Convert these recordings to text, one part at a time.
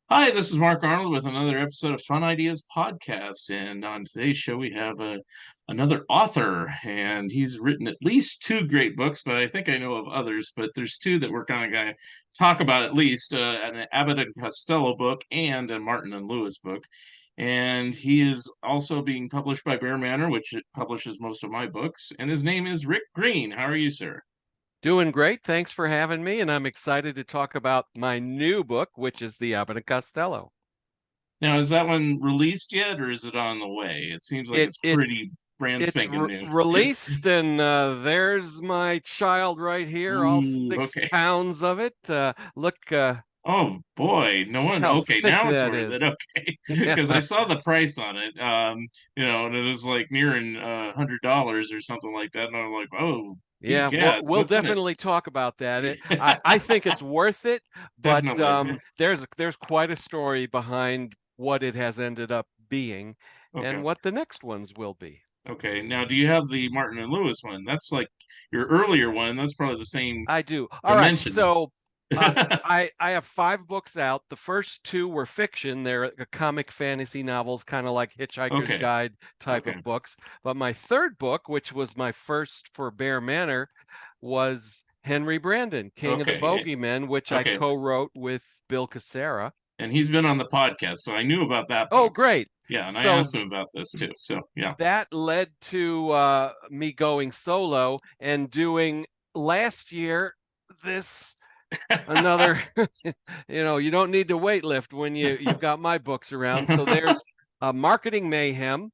Hi, this is Mark Arnold with another episode of Fun Ideas Podcast. And on today's show, we have another author, and he's written at least two great books, but I think I know of others. But there's two that we're kind of going to talk about at least an Abbott and Costello book and a Martin and Lewis book. And he is also being published by Bear Manor, which it publishes most of my books. And his name is Rick Greene. How are you, sir? Doing great. Thanks for having me. And I'm excited to talk about my new book, which is The Abbott and Costello. Now, is that one released yet, or is it on the way? It seems like It it's it's pretty brand it's spanking new. released, and there's my child right here, all Ooh, 6 pounds of it. Look, oh boy, no look one. how Okay, thick now it's that worth it. is. Okay, Yeah, because I saw the price on it. And it was like nearing $100 or something like that, and I'm like, oh, yeah. We'll, egad, we'll what's in it? definitely talk about that. I think it's worth it, but Definitely. there's quite a story behind what it has ended up being, and Okay. what the next ones will be. Okay. Now, do you have the Martin and Lewis one? That's like your earlier one. That's probably the same I do. All right. dimensions. So I have 5 books out. The first 2 were fiction. They're comic fantasy novels, kind of like Hitchhiker's Okay. Guide type Okay. of books. But my third book, which was my first for Bear Manor, was Henry Brandon, King of the Okay. Bogeymen, which I Okay. co-wrote with Bill Cassara. And he's been on the podcast, so I knew about that Oh, book. great. Yeah, and I So asked him about this too. So yeah. that led to me going solo and doing last year this another you don't need to wait lift when you've got my books around. So there's Marketing Mayhem,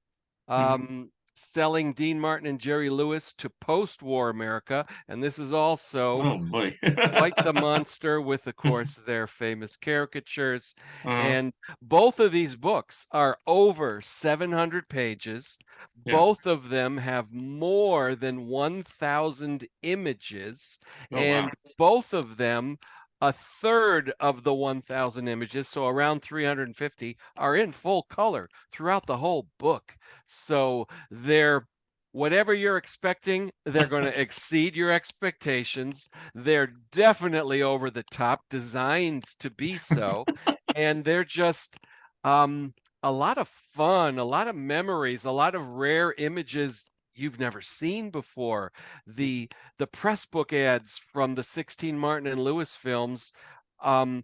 Mhm. selling Dean Martin and Jerry Lewis to post-war America, and this is also Oh boy. quite the monster with, of course, their famous caricatures. uh, And both of these books are over 700 pages. yeah. Both of them have more than 1,000 images, Oh wow. and both of them, a third of the 1,000 images, so around 350, are in full color throughout the whole book. So they're whatever you're expecting, they're going to exceed your expectations. They're definitely over the top, designed to be so. And they're just a lot of fun, a lot of memories, a lot of rare images you've never seen before. The press book ads from the 16 Martin and Lewis films um,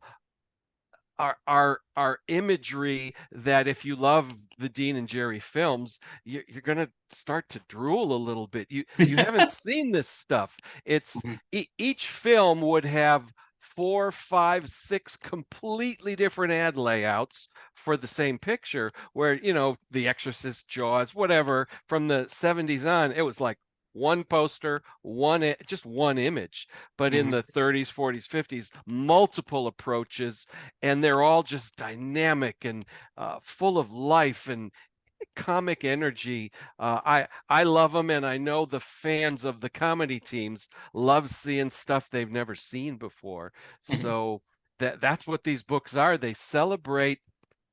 are imagery that, if you love the Dean and Jerry films, you're going to start to drool a little bit. You haven't seen this stuff. It's Mhm. each film would have 4, 5, 6 completely different ad layouts for the same picture, where The Exorcist, Jaws, whatever, from the 70s on, it was like one poster, just one image. But in Mhm. the 30s, 40s, 50s, multiple approaches, and they're all just dynamic and full of life and comic energy. I love them, and I know the fans of the comedy teams love seeing stuff they've never seen before. Mhm. So that's what these books are. They celebrate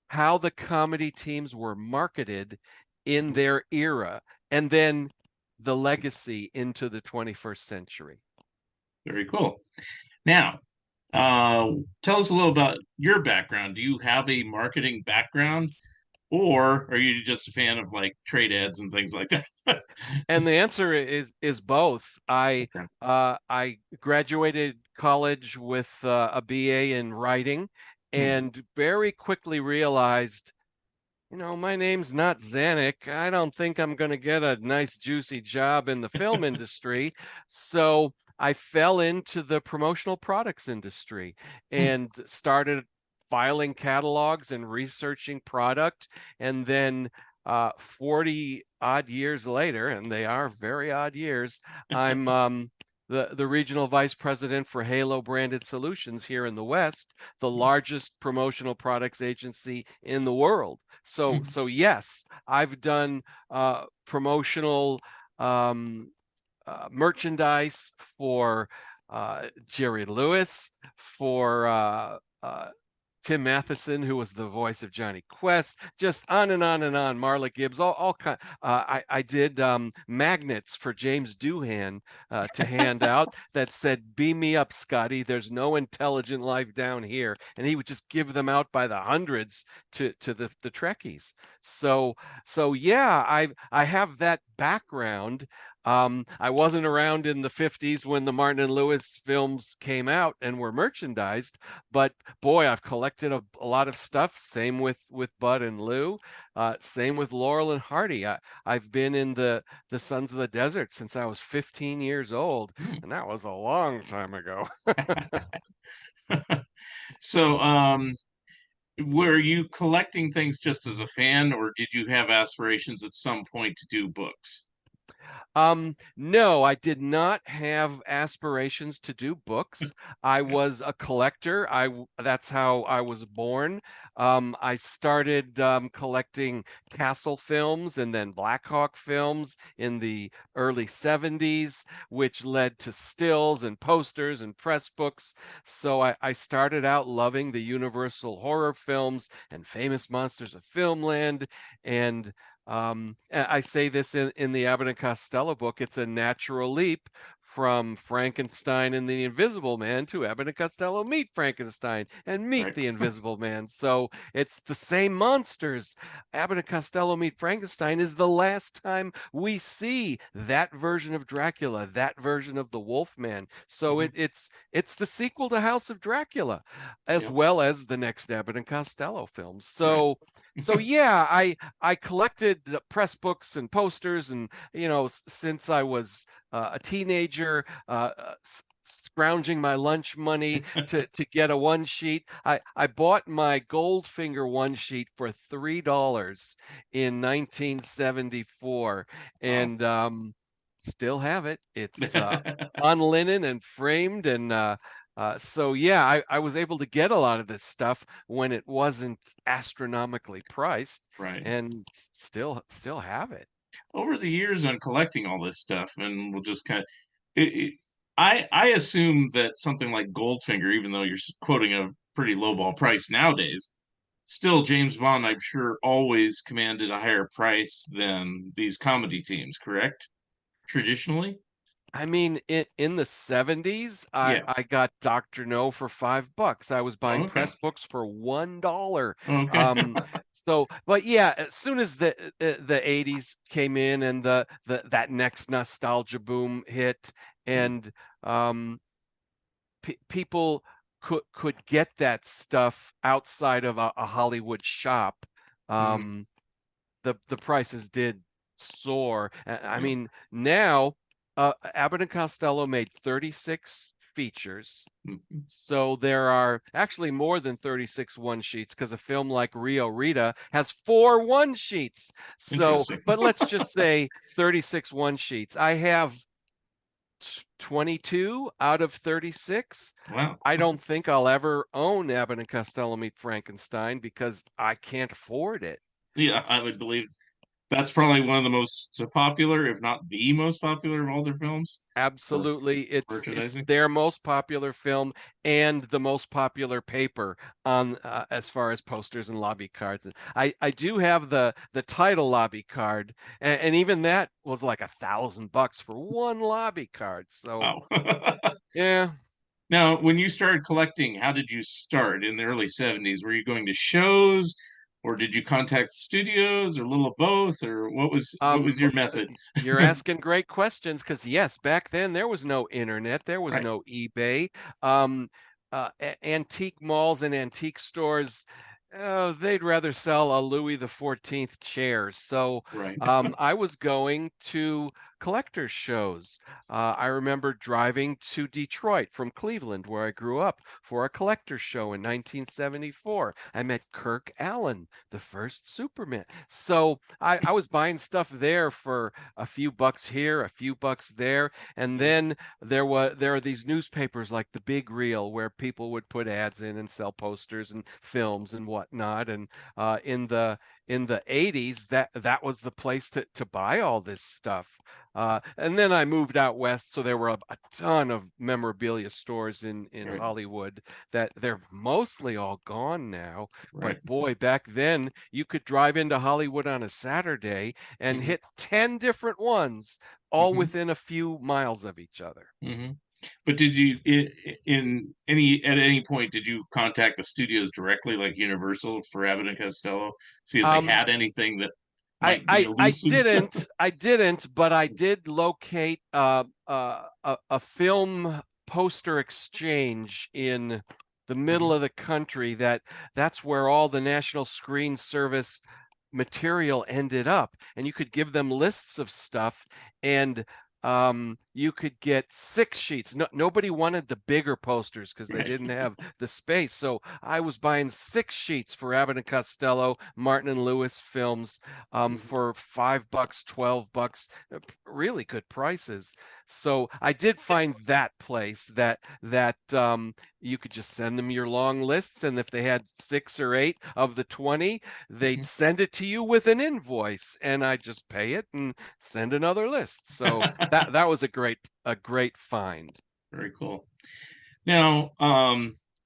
how the comedy teams were marketed in Mhm. their era, and then the legacy into the 21st century. Very cool. Now, uh, tell us a little about your background. Do you have a marketing background, or are you just a fan of like trade ads and things like that? And the answer is both. Okay. I graduated college with a BA in writing, Hmm. and very quickly realized, my name's not Zanuck. I don't think I'm going to get a nice juicy job in the film industry. So I fell into the promotional products industry Hmm. and started filing catalogs and researching product. And then 40 odd years later, and they are very odd years, I'm the regional vice president for Halo Branded Solutions here in the West, the largest promotional products agency in the world. So yes, I've done promotional um, merchandise for Jerry Lewis, for Tim Matheson, who was the voice of Johnny Quest, just on and on and on. Marla Gibbs, all kind. I did magnets for James Doohan to hand out that said, "Beam me up, Scotty. There's no intelligent life down here," and he would just give them out by the hundreds to the Trekkies. So yeah, I have that background. I wasn't around in the 50s when the Martin and Lewis films came out and were merchandised, but boy, I've collected a lot of stuff. Same with Bud and Lou. Same with Laurel and Hardy. I've been in the Sons of the Desert since I was 15 years old, Hmm. and that was a long time ago. So, were you collecting things just as a fan, or did you have aspirations at some point to do books? No, I did not have aspirations to do books. I Yeah. was a collector. That's how I was born. I started collecting Castle films and then Blackhawk films in the early 70s, which led to stills and posters and press books. So I started out loving the Universal horror films and Famous Monsters of Filmland, and I say this in the Abbott and Costello book. It's a natural leap from Frankenstein and the Invisible Man to Abbott and Costello meet Frankenstein and meet Right. the Invisible Man. So it's the same monsters. Abbott and Costello meet Frankenstein is the last time we see that version of Dracula, that version of the Wolfman. So Mhm. it's the sequel to House of Dracula, as Yep. well as the next Abbott and Costello films. Right. So yeah, I collected press books and posters, and since I was a teenager, scrounging my lunch money to get a one sheet. I bought my Goldfinger one sheet for $3 in 1974, Wow. and still have it. It's on linen and framed, and so yeah, I was able to get a lot of this stuff when it wasn't astronomically priced, Right. and still have it. Over the years on collecting all this stuff, and we'll just kind of, I assume that something like Goldfinger, even though you're quoting a pretty lowball price nowadays, still James Bond, I'm sure, always commanded a higher price than these comedy teams, correct? Traditionally? I mean, in the 70s, Yeah. I got Dr. No for $5. I was buying Okay. press books for $1. Okay. Um, but yeah, as soon as the 80s came in and the that next nostalgia boom hit, and um, people could get that stuff outside of a Hollywood shop, Mhm. um, the prices did soar. I Yeah. mean, now Abbott and Costello made 36 features. Mhm. So there are actually more than 36 one sheets because a film like Rio Rita has 4 one sheets. So, Interesting. but let's just say 36 one sheets. I have 22 out of 36. Wow. I don't think I'll ever own Abbott and Costello Meet Frankenstein because I can't afford it. Yeah, I would believe that's probably one of the most popular, if not the most popular of all their films for Absolutely. It's merchandising. their most popular film and the most popular paper on as far as posters and lobby cards. I do have the title lobby card, and even that was like $1,000 for one lobby card. So Wow. yeah. Now, when you started collecting, how did you start in the early 70s? Were you going to shows, or did you contact studios, or a little of both, or what was your method? You're asking great questions because yes, back then there was no internet, there was Right, no eBay. Um, Antique malls and antique stores, they'd rather sell a Louis the 14th chair. So right. I was going to collectors shows. I remember driving to Detroit from Cleveland, where I grew up, for a collector's show in 1974. I met Kirk Allen, the first Superman. So I was buying stuff there for a few bucks here, a few bucks there, and Yeah, then there are these newspapers like the Big Reel where people would put ads in and sell posters and films and whatnot. whatnot. And in the 80s, that was the place to buy all this stuff. And then I moved out west, so there were a ton of memorabilia stores in Right. Hollywood that they're mostly all gone now. Right. But boy, back then you could drive into Hollywood on a Saturday and Hmm. hit 10 different ones, all Hmm. within a few miles of each other. Hmm. But did you, at any point, did you contact the studios directly, like Universal, for Abbott and Costello, see if they Um, had anything that I, might be I I elusive? didn't, but I did locate a film poster exchange in the middle Mhm. of the country. That's where all the National Screen Service material ended up, and you could give them lists of stuff, and you could get 6 sheets. Nobody wanted the bigger posters because they Right. didn't have the space. So I was buying 6 sheets for Abbott and Costello, Martin and Lewis films, Mhm. for $5, $12, really good prices. So I did find that place that you could just send them your long lists, and if they had 6 or 8 of the 20, they'd Mhm. send it to you with an invoice, and I just pay it and send another list. So that was a great find. Very cool. Now,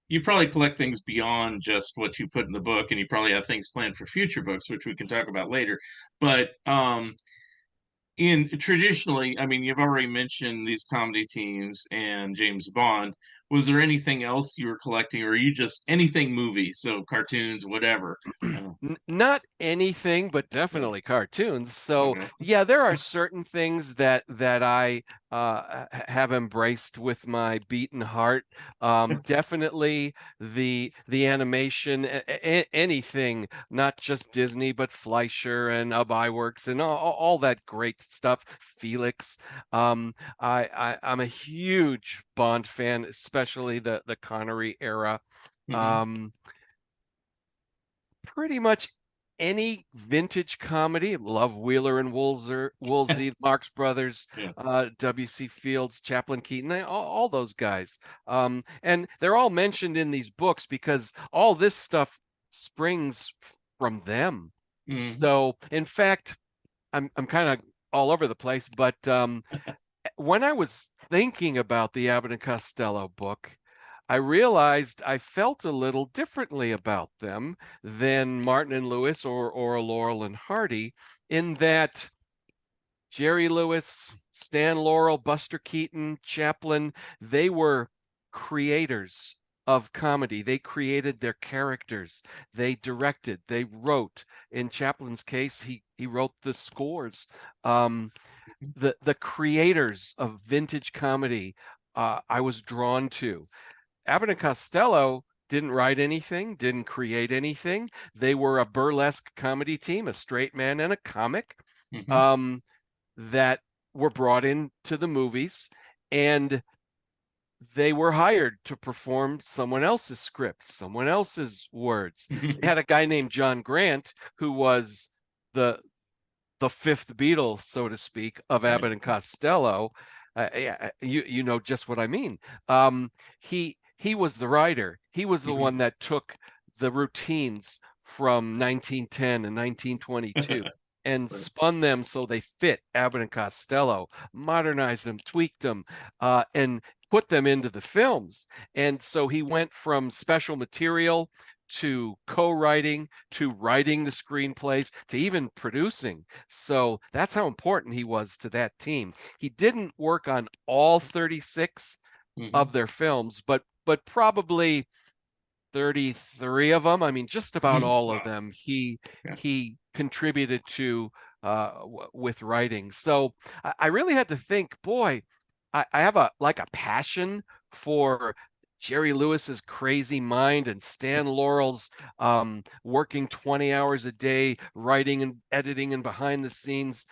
you probably collect things beyond just what you put in the book, and you probably have things planned for future books, which we can talk about later. But in traditionally, I mean, you've already mentioned these comedy teams and James Bond. Was there anything else you were collecting, or are you just anything movie, so cartoons, whatever? Uh, Not anything, but yeah. definitely cartoons. So Okay. yeah, there are certain things that I have embraced with my beaten heart. Definitely the animation, anything, not just Disney, but Fleischer and Ub Iwerks and all that great stuff. Felix. I'm a huge Bond fan, especially the Connery era. Hmm. Um, Pretty much any vintage comedy. Love Wheeler and Woolsey, Marx Brothers, Yeah. W.C. Fields, Chaplin Keaton, all those guys. And they're all mentioned in these books because all this stuff springs from them. Hmm. So, in fact, I'm kind of all over the place, but when I was thinking about the Abbott and Costello book, I realized I felt a little differently about them than Martin and Lewis or Laurel and Hardy, in that Jerry Lewis, Stan Laurel, Buster Keaton, Chaplin, they were creators of comedy. They created their characters. They directed, they wrote. In Chaplin's case, he wrote the scores. Um, the creators of vintage comedy, I was drawn to. Abbott and Costello didn't write anything, didn't create anything. They were a burlesque comedy team, a straight man and a comic, Hmm. um, that were brought into the movies, and they were hired to perform someone else's script, someone else's words. They had a guy named John Grant who was the fifth Beatle, so to speak, of Right. Abbott and Costello. Yeah, you know just what I mean. He was the writer. He was the Hmm. one that took the routines from 1910 and 1922 and Right. spun them so they fit Abbott and Costello, modernized them, tweaked them, and put them into the films. And so he went from special material to co-writing to writing the screenplays to even producing. So that's how important he was to that team. He didn't work on all 36 Hmm. of their films, but probably 33 of them. I mean, just about all of Wow. them he Yeah. he contributed to with writing. So I really had to think, boy, I have a passion for Jerry Lewis's crazy mind and Stan Laurel's working 20 hours a day, writing and editing and behind the scenes.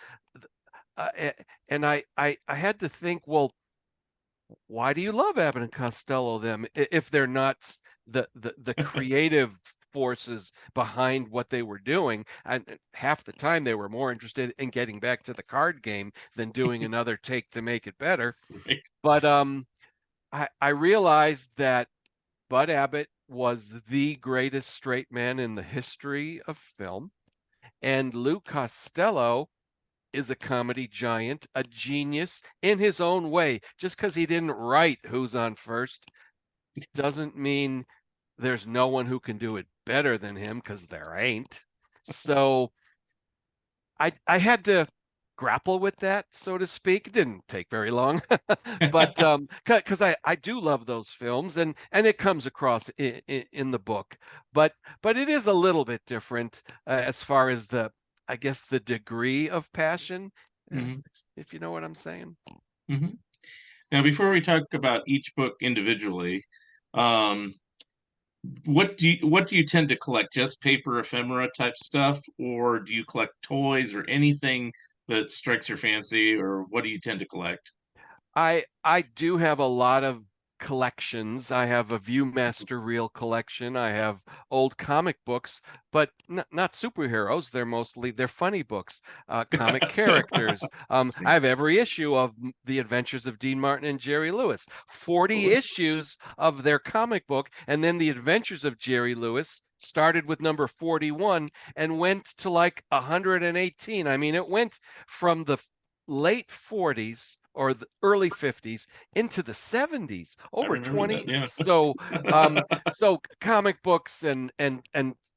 And I had to think, well, why do you love Abbott and Costello them if they're not the creative forces behind what they were doing? And half the time they were more interested in getting back to the card game than doing another take to make it better. Right. But I realized that Bud Abbott was the greatest straight man in the history of film, and Lou Costello is a comedy giant, a genius in his own way. Just because he didn't write Who's on First doesn't mean there's no one who can do it better than him, because there ain't. So I had to grapple with that, so to speak. It didn't take very long, but because I do love those films, and it comes across in the book, but it is a little bit different as far as I guess the degree of passion, Hmm. if you know what I'm saying. Hmm. Now, before we talk about each book individually, um, what do you tend to collect? Just paper ephemera type stuff, or do you collect toys or anything that strikes your fancy, or what do you tend to collect? I do have a lot of collections. I have a Viewmaster reel collection. I have old comic books, but not superheroes. They're funny books, comic characters. I have every issue of The Adventures of Dean Martin and Jerry Lewis, 40 issues of their comic book, and then The Adventures of Jerry Lewis started with number 41 and went to like 118. I mean, it went from the late 40s or the early 50s into the 70s, I over remember that. 20. Yeah. So comic books and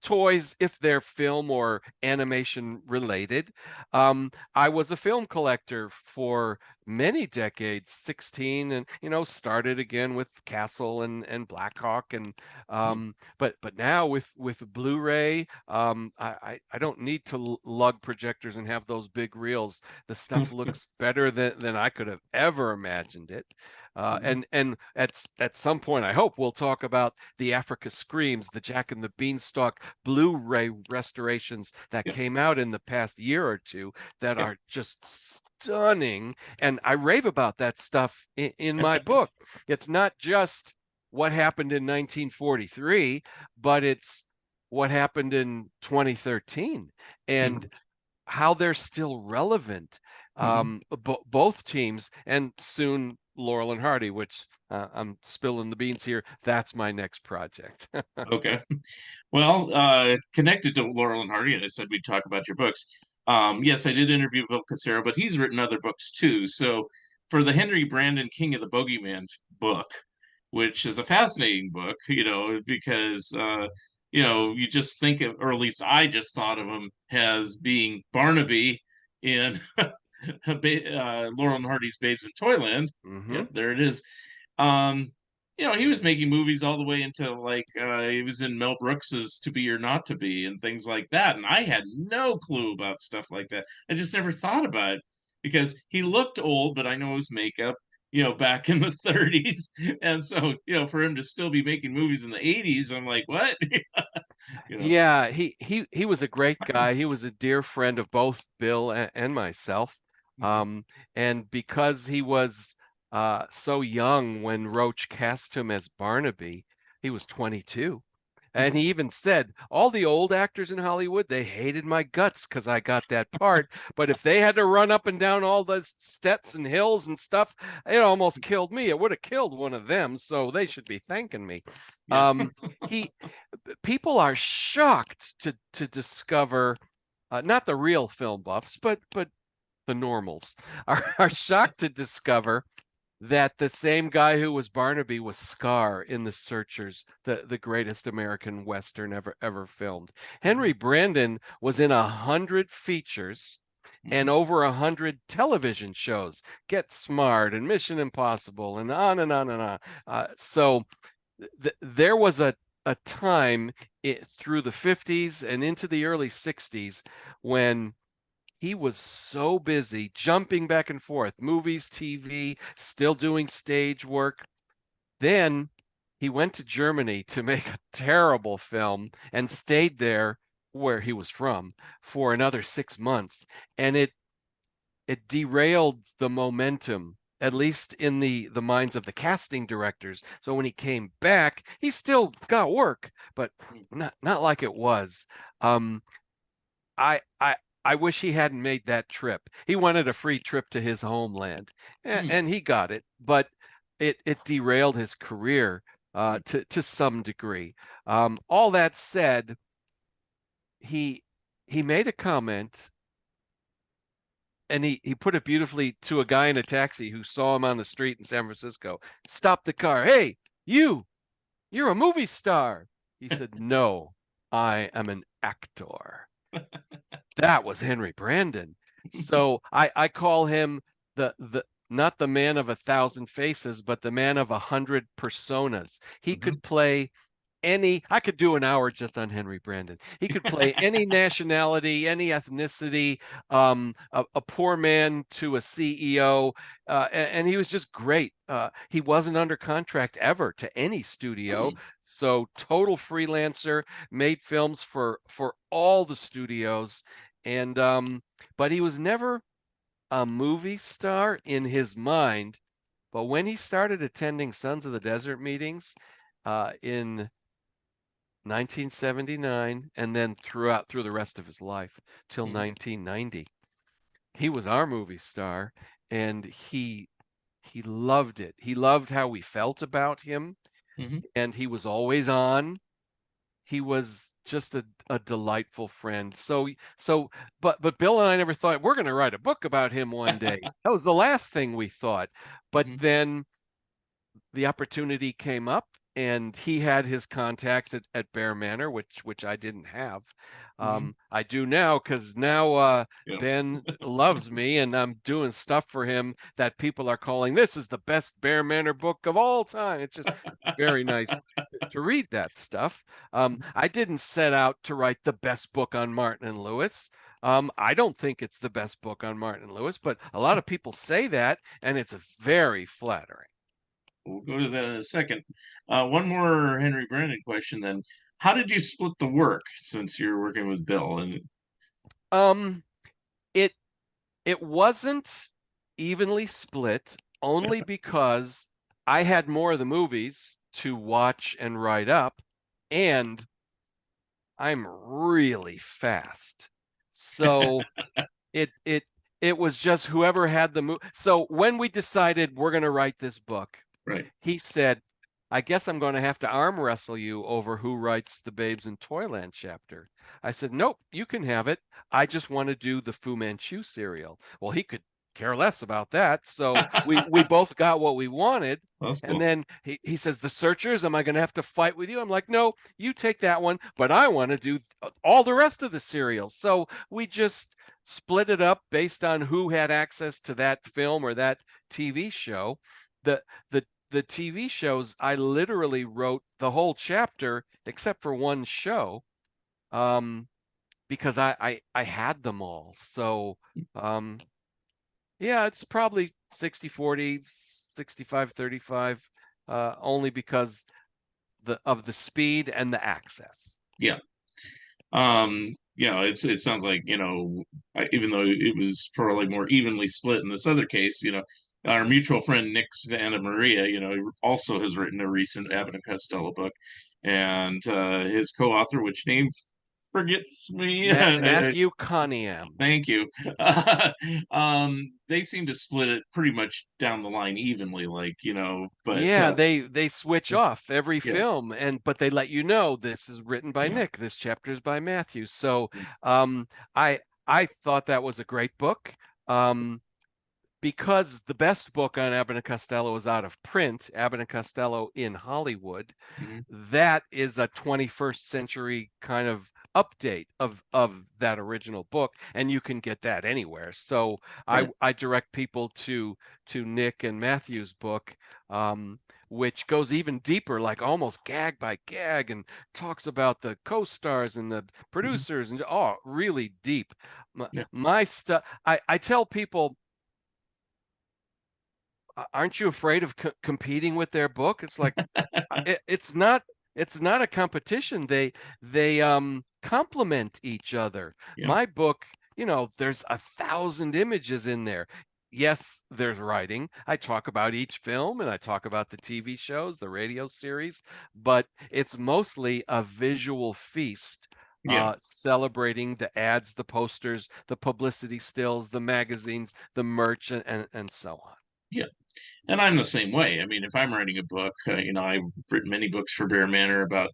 toys, if they're film or animation related. I was a film collector for many decades, 16, and started again with Castle and Blackhawk, and but now with Blu-ray, I don't need to lug projectors and have those big reels. The stuff looks better than I could have ever imagined it. And at some point, I hope we'll talk about the Africa Screams, the Jack and the Beanstalk Blu-ray restorations that Yep. came out in the past year or two that Yep. are just stunning. And I rave about that stuff in my book. It's not just what happened in 1943, but it's what happened in 2013 and how they're still relevant. Mhm. Both teams, and soon Laurel and Hardy, which I'm spilling the beans here. That's my next project. Okay. Well, connected to Laurel and Hardy, and I said we'd talk about your books. Yes, I did interview Bill Casero, but he's written other books too. So for the Henry Brandon King of the Bogeyman book, which is a fascinating book, because you just think of, or at least I just thought of him as being Barnaby in Laurel and Hardy's Babes in Toyland. Hmm. Yep, there it is. Um, he was making movies all the way into like he was in Mel Brooks's To Be or Not to Be and things like that. And I had no clue about stuff like that. I just never thought about it because he looked old, but I know his makeup, back in the 30s. And so, for him to still be making movies in the 80s, I'm like, what? you know. Yeah, he was a great guy. He was a dear friend of both Bill and myself. Mhm. Um, and because he was so young when Roach cast him as Barnaby, he was 22. And he even said, all the old actors in Hollywood, they hated my guts because I got that part. But if they had to run up and down all the steps and hills and stuff, it almost killed me. It would have killed one of them. So they should be thanking me. Yeah. Um, he People are shocked to discover, not the real film buffs, but the normals are shocked to discover that the same guy who was Barnaby was Scar in The Searchers, the greatest American Western ever filmed. Henry Brandon was in 100 features and Mhm. over 100 television shows. Get Smart and Mission Impossible and on and on and on. So there was a time through the 50s and into the early 60s when he was so busy jumping back and forth, movies, TV, still doing stage work. Then he went to Germany to make a terrible film and stayed there where he was from for another 6 months. And it derailed the momentum, at least in the minds of the casting directors. So when he came back, he still got work, but not like it was. Um, I I I wish he hadn't made that trip. He wanted a free trip to his homeland, Hmm. and he got it, but it derailed his career. to some degree. All that said, he made a comment, and he put it beautifully to a guy in a taxi who saw him on the street in San Francisco. Stopped the car. Hey, you're a movie star. He said, no, I am an actor. That was Henry Brandon. So I call him the not the man of 1,000 faces, but the man of 100 personas. He Mm-hmm. could play I could do an hour just on Henry Brandon. He could play any nationality, any ethnicity, a poor man to a CEO, and he was just great. He wasn't under contract ever to any studio, Hmm. so total freelancer, made films for all the studios, and but he was never a movie star in his mind. But when he started attending Sons of the Desert meetings in 1979, and then through the rest of his life till Hmm. 1990, he was our movie star, and he loved it. He loved how we felt about him, Hmm. and he was always on. He was just a delightful friend. But Bill and I never thought we're going to write a book about him one day. That was the last thing we thought. But Hmm. then the opportunity came up, and he had his contacts at Bear Manor, which I didn't have. Hmm. I do now, because now Yeah. Ben loves me, and I'm doing stuff for him that people are calling, this is the best Bear Manor book of all time. It's just very nice to read that stuff. I didn't set out to write the best book on Martin and Lewis. I don't think it's the best book on Martin and Lewis, but a lot of people say that, and it's very flattering. We'll go to that in a second. One more Henry Brandon question then. How did you split the work since you're working with Bill? And Um, it it wasn't evenly split, only because I had more of the movies to watch and write up, and I'm really fast. So it it was just whoever had the movie. So when we decided we're going to write this book, right. he said, I guess I'm going to have to arm wrestle you over who writes the Babes in Toyland chapter. I said, nope, you can have it. I just want to do the Fu Manchu serial. Well, he could care less about that. So we both got what we wanted. That's And cool. then he says, the Searchers, am I going to have to fight with you? I'm like, no, you take that one, but I want to do all the rest of the serials. So we just split it up based on who had access to that film or that TV show. The the TV shows, I literally wrote the whole chapter except for one show, um, because I had them all. So yeah, it's probably 60-40, 65-35, only because of the speed and the access. Yeah. It sounds like, even though it was probably more evenly split in this other case, our mutual friend Nick Santa Maria, also has written a recent Abbott and Costello book, and his co-author, which name forgets me. Matthew Coniam. Thank you. They seem to split it pretty much down the line evenly, but Yeah, they switch off every yeah, film, but they let you know this is written by yeah, Nick, this chapter is by Matthew. So um I thought that was a great book. Um because the best book on Abbott and Costello is out of print, Abbott and Costello in Hollywood. mhm, That is a 21st century kind of update of that original book, and you can get that anywhere. So right, I direct people to Nick and Matthew's book, which goes even deeper, like almost gag by gag, and talks about the co-stars and the mhm, producers, and oh, really deep. yeah, My stuff, I tell people, aren't you afraid of competing with their book? It's like it's not a competition. They complement each other. yeah, My book, there's 1,000 images in there. Yes, there's writing. I talk about each film, and I talk about the TV shows, the radio series, but it's mostly a visual feast, yeah, celebrating the ads, the posters, the publicity stills, the magazines, the merch, and so on. yeah. And I'm the same way. I mean, if I'm writing a book, I've written many books for Bear Manor about,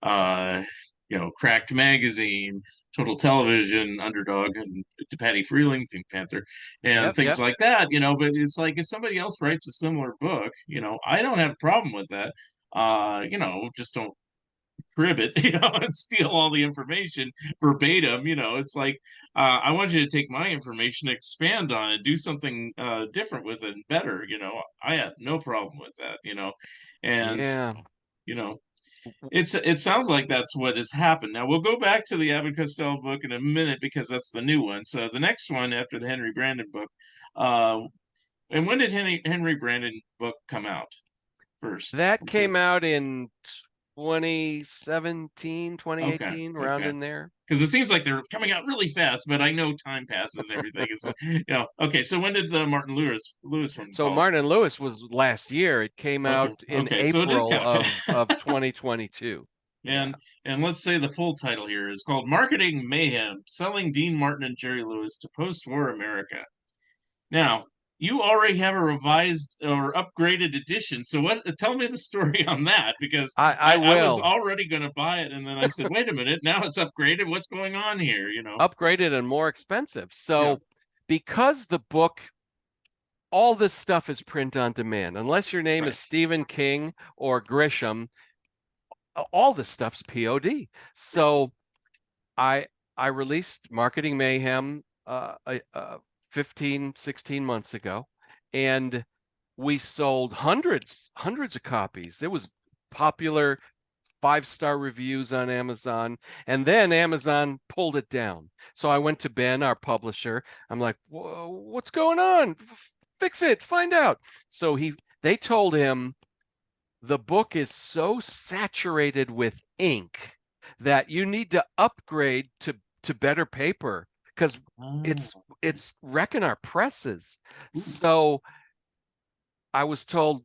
uh, Cracked Magazine, Total Television, Underdog, and to Patty Freeling, Pink Panther, and Yep, things yep. like that. But it's like if somebody else writes a similar book, I don't have a problem with that. Just don't crib it, and steal all the information verbatim. It's like I want you to take my information, expand on it, do something different with it, and better. I have no problem with that. And Yeah. you know, it sounds like that's what has happened. Now we'll go back to the Abbott Costello book in a minute because that's the new one. So the next one after the Henry Brandon book, uh, and when did Henry Brandon book come out first? That I'm sorry. came out in 2017, Okay, 2018, around okay. in there. Because it seems like they're coming out really fast, but I know time passes and everything. Okay. So when did the Martin Lewis one So called? Martin and Lewis was last year. It came Okay, out in okay. So it is April kind of fast. of 2022. Yeah. and and let's say the full title here is called "Marketing Mayhem: Selling Dean Martin and Jerry Lewis to Post-War America." Now, you already have a revised or upgraded edition. So what? Tell me the story on that because I I was will. already going to buy it, and then I said, "Wait a minute! Now it's upgraded. What's going on here?" Upgraded and more expensive. Yeah. So because the book, all this stuff is print on demand, unless your name is Right. Stephen King or Grisham, all this stuff's POD. Right. So I I released Marketing Mayhem 15, 16 months ago, and we sold hundreds of copies. It was popular, 5-star reviews on Amazon, and then Amazon pulled it down. So I went to Ben, our publisher. I'm like, what's going on? Fix it, find out. So they told him the book is so saturated with ink that you need to upgrade to better paper because it's Oh. it's wrecking our presses. Ooh. So I was told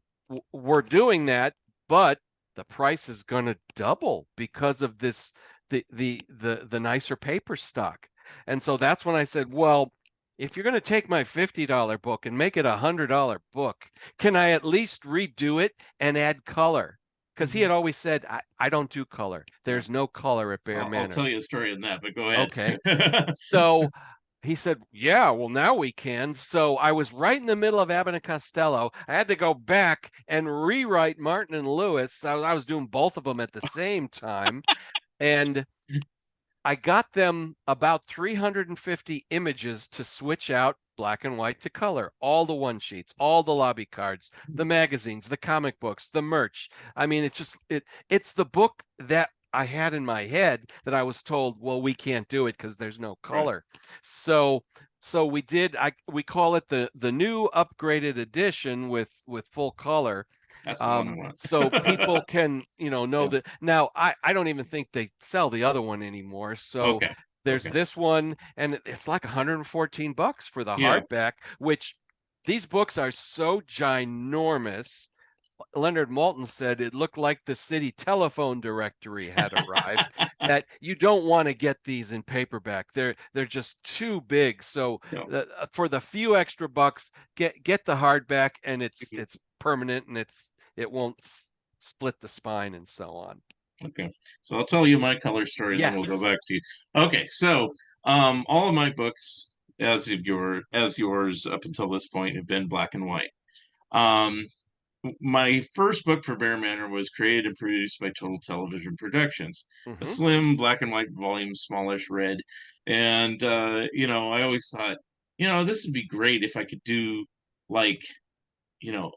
we're doing that, but the price is going to double because of this the nicer paper stock. And so that's when I said, well, if you're going to take my $50 book and make it a $100 book, can I at least redo it and add color? Because he Mhm. had always said, I don't do color. Yeah. There's no color at Bear I'll Manor. tell you a story on that, but go ahead. Okay. So he said, yeah, well, now we can. So I was right in the middle of Abbott and Costello. I had to go back and rewrite Martin and Lewis. I was doing both of them at the same time. And I got them about 350 images to switch out black and white to color, all the one sheets, all the lobby cards, the magazines, the comic books, the merch. I mean, it's the book that I had in my head that I was told, well, we can't do it because there's no Right. color. So we call it the new upgraded edition with full color. That's the one I want. So people can know Yeah. that. Now I don't even think they sell the other one anymore, so Okay. there's Okay. this one, and it's like $114 for the Yeah. hardback, which these books are so ginormous. Leonard Maltin said it looked like the city telephone directory had arrived, that you don't want to get these in paperback. They're just too big. So Yeah. for the few extra bucks, get the hardback, and it's Mhm. it's permanent, and it won't split the spine and so on. Okay. So I'll tell you my color story, and then we'll go Yes. back to you. Okay. So all of my books, as yours up until this point, have been black and white. Um, my first book for Bear Manor was created and produced by Total Television Productions, a Mm-hmm. slim black and white volume, smallish red. And, I always thought, this would be great if I could do like,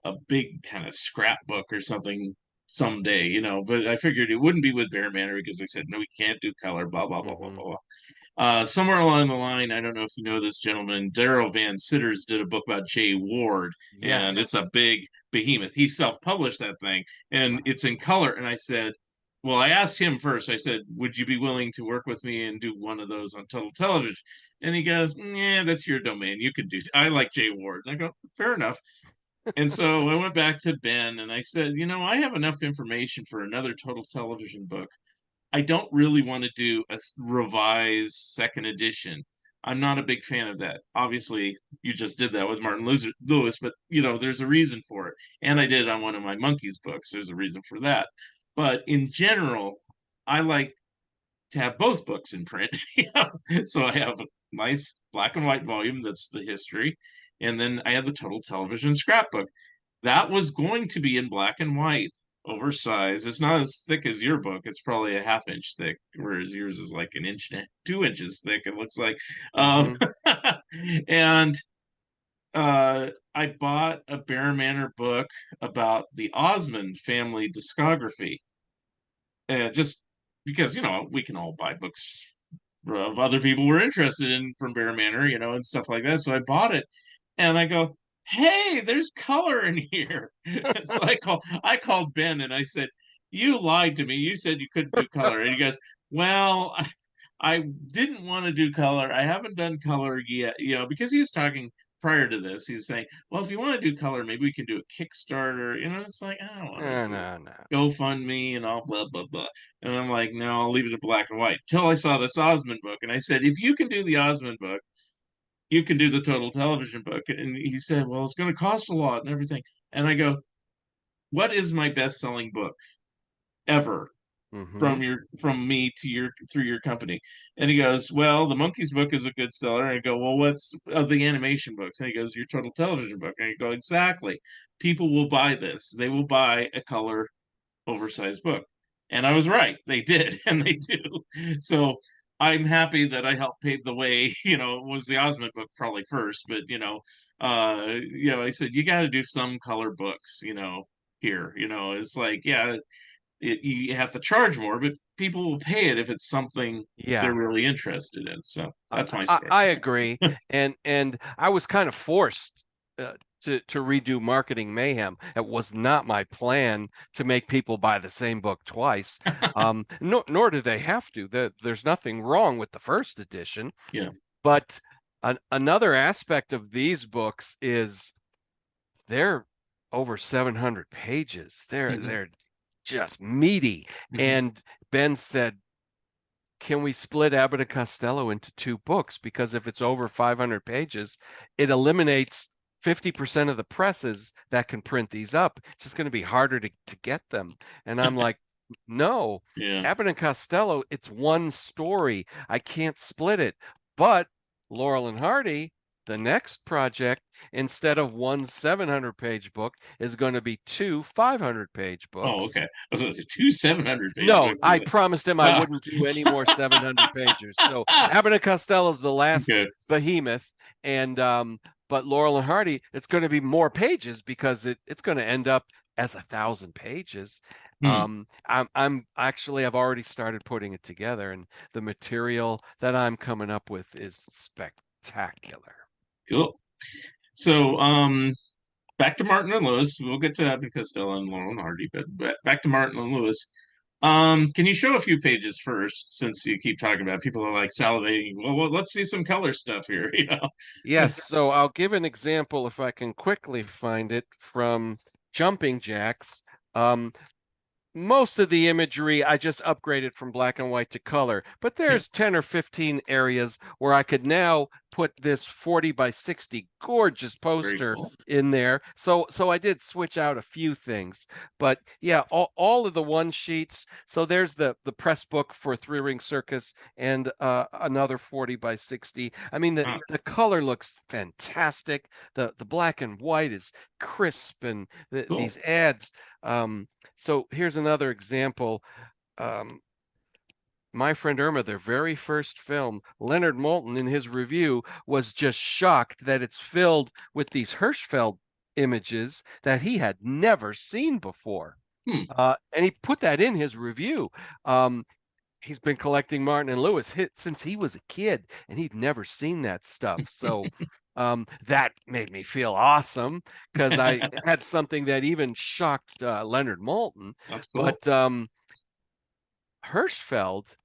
a big kind of scrapbook or something someday, but I figured it wouldn't be with Bear Manor because they said, no, we can't do color, blah, blah, blah, blah, Mm-hmm. blah, blah. Somewhere along the line, I don't know if you know this gentleman, Daryl Van Sitters did a book about Jay Ward, and it's a Yes. big behemoth. He self-published that thing, and Wow. it's in color. And I said, well, I asked him first. I said, would you be willing to work with me and do one of those on Total Television? And he goes, yeah, that's your domain. You can do. I like Jay Ward. And I go, fair enough. And so I went back to Ben and I said, I have enough information for another Total Television book. I don't really want to do a revised second edition. I'm not a big fan of that. Obviously, you just did that with Martin Lewis, but there's a reason for it. And I did it on one of my monkeys books. There's a reason for that. But in general, I like to have both books in print. So I have a nice black and white volume that's the history, and then I have the total television scrapbook. That was going to be in black and white, oversized. It's not as thick as your book. It's probably a half inch thick, whereas yours is like an inch and 2 inches thick. It looks like, um, Mm-hmm. and I bought a Bear Manor book about the Osmond family discography, just because we can all buy books of other people we're interested in from Bear Manor, and stuff like that. So I bought it, and I go, "Hey, there's color in here." So I called Ben and I said, "You lied to me. You said you couldn't do color." And he goes, "Well, I didn't want to do color. I haven't done color yet, because he was talking prior to this. He was saying, well, if you want to do color, maybe we can do a Kickstarter. It's like, I don't want to do No, no. GoFundMe and all blah, blah, blah. And I'm like, no, I'll leave it to black and white till I saw this Osmond book. And I said, if you can do the Osmond book, you can do the total television book. And he said, well, it's going to cost a lot and everything. And I go, what is my best selling book ever? Mm-hmm. From me to your through your company. And he goes, well, the monkeys book is a good seller. And I go, well, what's of the animation books? And he goes, your total television book. And I go, exactly, people will buy this. They will buy a color oversized book. And I was right, they did. And they do. So I'm happy that I helped pave the way. It was the Osmond book probably first, but I said you got to do some color books, here. It's like, yeah, you have to charge more, but people will pay it if it's something they're Yeah. really interested in. So that's my I story. agree, and I was kind of forced to redo Marketing Mayhem. It was not my plan to make people buy the same book twice. Nor do they have to. There's nothing wrong with the first edition, Yeah. but another aspect of these books is they're over 700 pages. They're Hmm. they're just meaty. Hmm. And Ben said, can we split Abbott and Costello into two books? Because if it's over 500 pages, it eliminates 50% of the presses that can print these up. It's just going to be harder to get them. And I'm like, no, Yeah. Abbott and Costello, it's one story. I can't split it. But Laurel and Hardy, the next project, instead of one 700-page book, is going to be two 500-page Oh, books. okay. I was going to say two 700-page No, books. I promised him I Ah. wouldn't do any more 700 pages. So Abbott and Costello is the last Okay. behemoth, and but Laurel and Hardy, it's going to be more pages because it's going to end up as 1,000 pages. Hmm. I'm actually I've already started putting it together, and the material that I'm coming up with is spectacular. Cool. So, back to Martin and Lewis. We'll get to Abbott and Costello and Laurel and Hardy, but back to Martin and Lewis. Can you show a few pages first, since you keep talking about it? People are like salivating. Well, let's see some color stuff here. Yes, so I'll give an example if I can quickly find it from Jumping Jacks. Most of the imagery I just upgraded from black and white to color, but Yeah, there's 10 or 15 areas where I could now put this 40 by 60 gorgeous very poster cool. in there. So I did switch out a few things, but yeah, all of the one sheets. So there's the press book for Three Ring Circus and another 40 by 60. I mean, Ah, the color looks fantastic. The black and white is crisp, and cool. these ads. So here's another example. Um, My Friend Irma, their very first film, Leonard Moulton in his review was just shocked that it's filled with these Hirschfeld images that he had never seen before. Hmm. And he put that in his review. He's been collecting Martin and Lewis since he was a kid, and he'd never seen that stuff. So that made me feel awesome because I had something that even shocked Leonard Moulton. That's cool. But Hirschfeld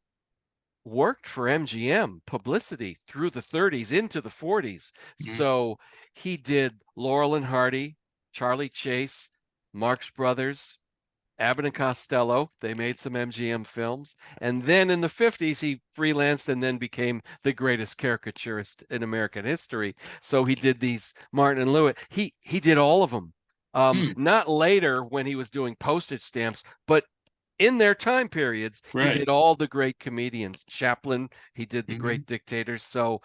worked for MGM publicity through the 30s into the 40s. Mhm. So he did Laurel and Hardy, Charlie Chase, Marx Brothers, Abbott and Costello. They made some MGM films. And then in the 50s, he freelanced and then became the greatest caricaturist in American history. So he did these Martin and Lewis. He did all of them. Hmm. Not later when he was doing postage stamps, but in their time periods, he Right. did all the great comedians. Chaplin, he did the Hmm. great dictators. So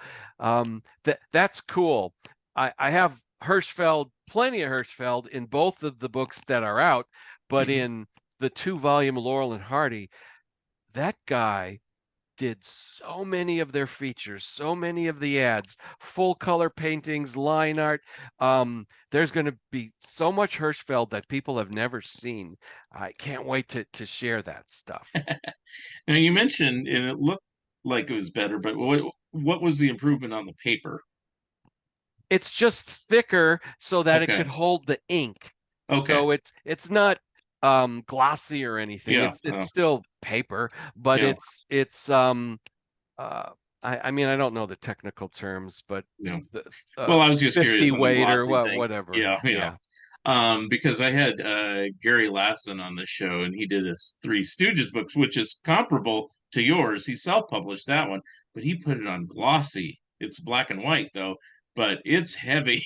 that's cool. I have Hirschfeld, plenty of Hirschfeld in both of the books that are out, but Hmm. in the 2-volume Laurel and Hardy, that guy did so many of their features, so many of the ads, full color paintings, line art. There's going to be so much Hirschfeld that people have never seen. I can't wait to share that stuff. Now you mentioned, and it looked like it was better, but what was the improvement on the paper? It's just thicker so that it could Okay. hold the ink. Okay. So it's not glossy or anything. Yeah. It's still paper, but Yeah. uh I mean I don't know the technical terms, but Yeah. the Well, I was just 50 curious on the weight or glossy thing. whatever. Yeah, yeah. Yeah. Because I had Gary Lassen on the show, and he did his Three Stooges books, which is comparable to yours. He self-published that one, but he put it on glossy. It's black and white though, but it's heavy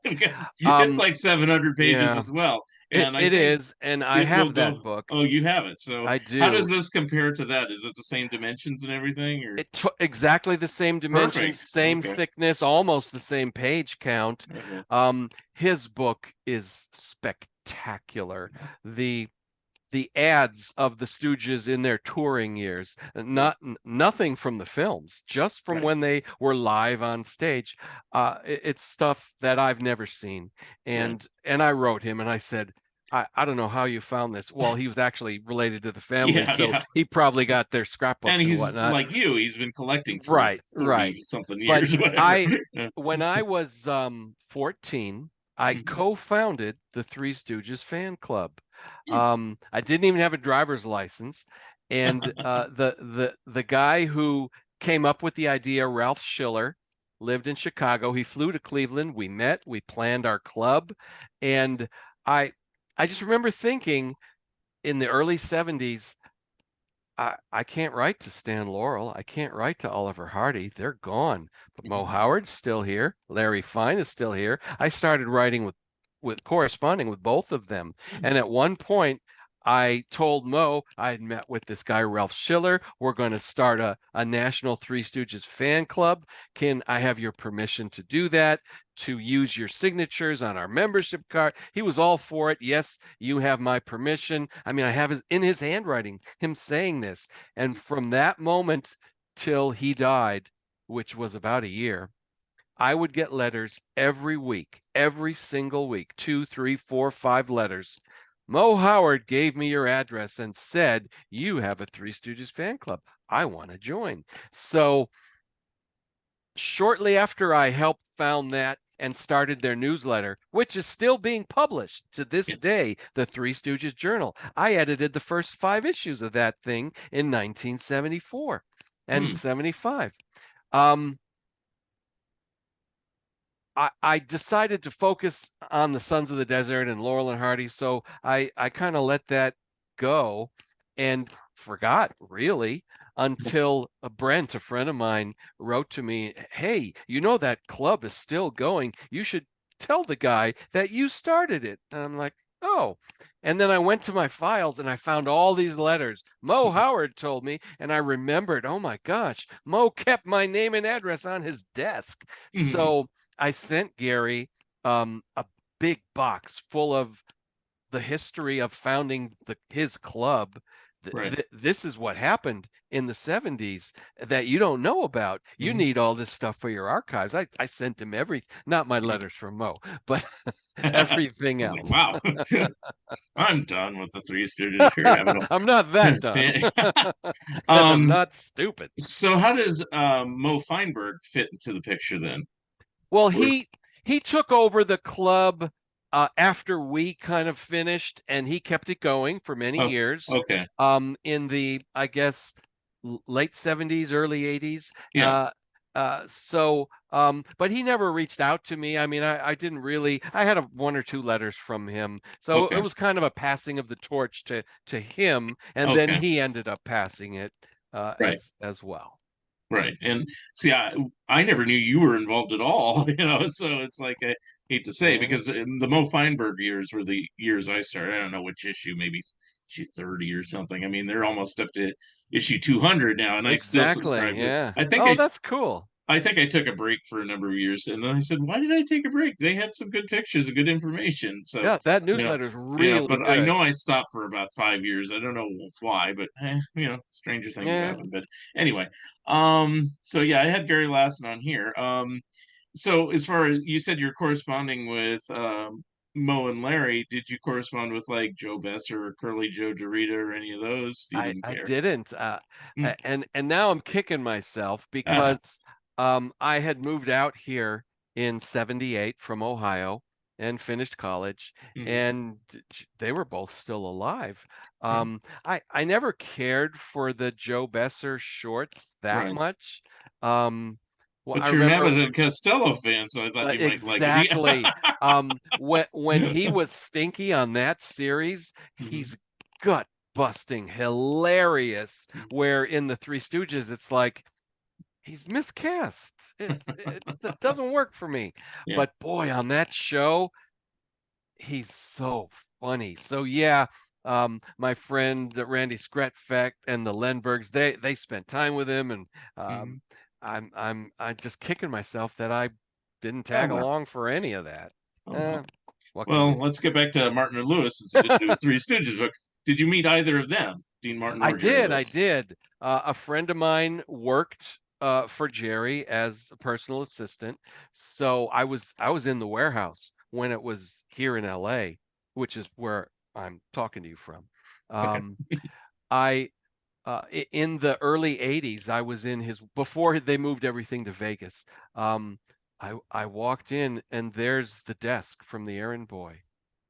because it's Um like 700 pages yeah, as well. it And I it think is, and I it will have go. that book. Oh, you have it. So I how does do. this compare to that? Is it the same dimensions and everything, or Exactly the same dimensions, perfect? same Okay. thickness, almost the same page count. Okay. His book is spectacular. The the ads of the Stooges in their touring years, Yeah. nothing from the films, just from Right. when they were live on stage. It's stuff that I've never seen. Right. And I wrote him and I said, I don't know how you found this. Well, he was actually related to the family, Yeah. so Yeah. he probably got their And scrapbooks and he's whatnot. like you, he's been collecting for Right, 40 right. something But years, whatever. I, Yeah. when I was 14, I Mhm. co-founded the Three Stooges fan club. I didn't even have a driver's license, and the guy who came up with the idea, Ralph Schiller, lived in Chicago. He flew to Cleveland. We met. We planned our club, and I I just remember thinking in the early 70s, I can't write to Stan Laurel. I can't write to Oliver Hardy. They're gone. But Mo Howard's still here. Larry Fine is still here. I started writing with corresponding with both of them. And at one point, I told Mo I had met with this guy, Ralph Schiller. We're going to start a national Three Stooges fan club. Can I have your permission to do that? To use your signatures on our membership card? He was all for it. Yes, you have my permission. I mean, I have in his handwriting him saying this. And from that moment till he died, which was about a year, I would get letters every week, every single week, 2, 3, 4, 5 letters. Mo Howard gave me your address and said, you have a Three Stooges fan club. I want to join. So shortly after I helped found that and started their newsletter, which is still being published to this Yeah. day, the Three Stooges Journal. I edited the first 5 issues of that thing in 1974 and Hmm. 75. I decided to focus on the Sons of the Desert and Laurel and Hardy, so I kind of let that go and forgot really until Brent, a friend of mine, wrote to me, "Hey, you know that club is still going. You should tell the guy that you started it." And I'm like, "Oh." And then I went to my files and I found all these letters. Mo Howard told me, and I remembered, oh my gosh, Mo kept my name and address on his desk. Mhm. So I sent Gary a big box full of the history of founding his club. Right. This is what happened in the 70s that you don't know about. You Mhm. need all this stuff for your archives. I sent him not my letters from Mo, but I everything was like, else. wow, I'm done with the Three Stooges here. Having I'm not that done. a And I'm um. not stupid. So how does Mo Feinberg fit into the picture then? Well, Or he took over the club after we kind of finished, and he kept it going for many oh, years. okay, In the I guess late 70s, early 80s. yeah, But he never reached out to me. I mean, I didn't really. I had one or two letters from him, so it Okay. was kind of a passing of the torch to him, and then Okay. he ended up passing it Right. as well. Right. And see, I never knew you were involved at all, so it's like I hate to say Yeah, because in the Mo Feinberg years were the years I started. I don't know which issue, maybe issue 30 or something. I mean, they're almost up to issue 200 now, and I still exactly. subscribe to it. Yeah. Oh, that's cool. I think I took a break for a number of years, and then I said, "Why did I take a break? They had some good pictures and good information." So, Yeah, that you know, newsletter is really but I good. know I stopped for about 5 years. I don't know why, but stranger things have Yeah, happened. But anyway, so yeah, I had Gary Lassen on here. So as far as you said, you're corresponding with Mo and Larry. Did you correspond with like Joe Besser or Curly Joe Dorita or any of those? You didn't I care. didn't. Mm. And now I'm kicking myself Ah. because I had moved out here in 78 from Ohio and finished college, Mhm. and they were both still alive. Yeah. I never cared for the Joe Besser shorts that Right. much. Um, well, I But you're an remember Abbott and Costello fan, so I thought you might like it. exactly. When he was Stinky on that series, Mhm. he's gut busting hilarious. Where in the Three Stooges, it's like he's miscast. It doesn't work for me. Yeah. But boy, on that show, he's so funny. So yeah, my friend Randy Skretfeck and the Lenbergs, they spent time with him, and Mhm. um, I'm just kicking myself that I didn't Oh, tag well. along for any of that. Oh, Eh, well. what can you Well, do? let's get back to Martin and Lewis since you didn't do a Three Stooges book. Did you meet either of them, Dean Martin I or Jerry did, I Lewis? did. A friend of mine worked for Jerry as a personal assistant, so I was in the warehouse when it was here in LA, which is where I'm talking to you from. Okay. Um, I in the early 80s, I was in his before they moved everything to Vegas. Um, I walked in and there's the desk from the errand boy,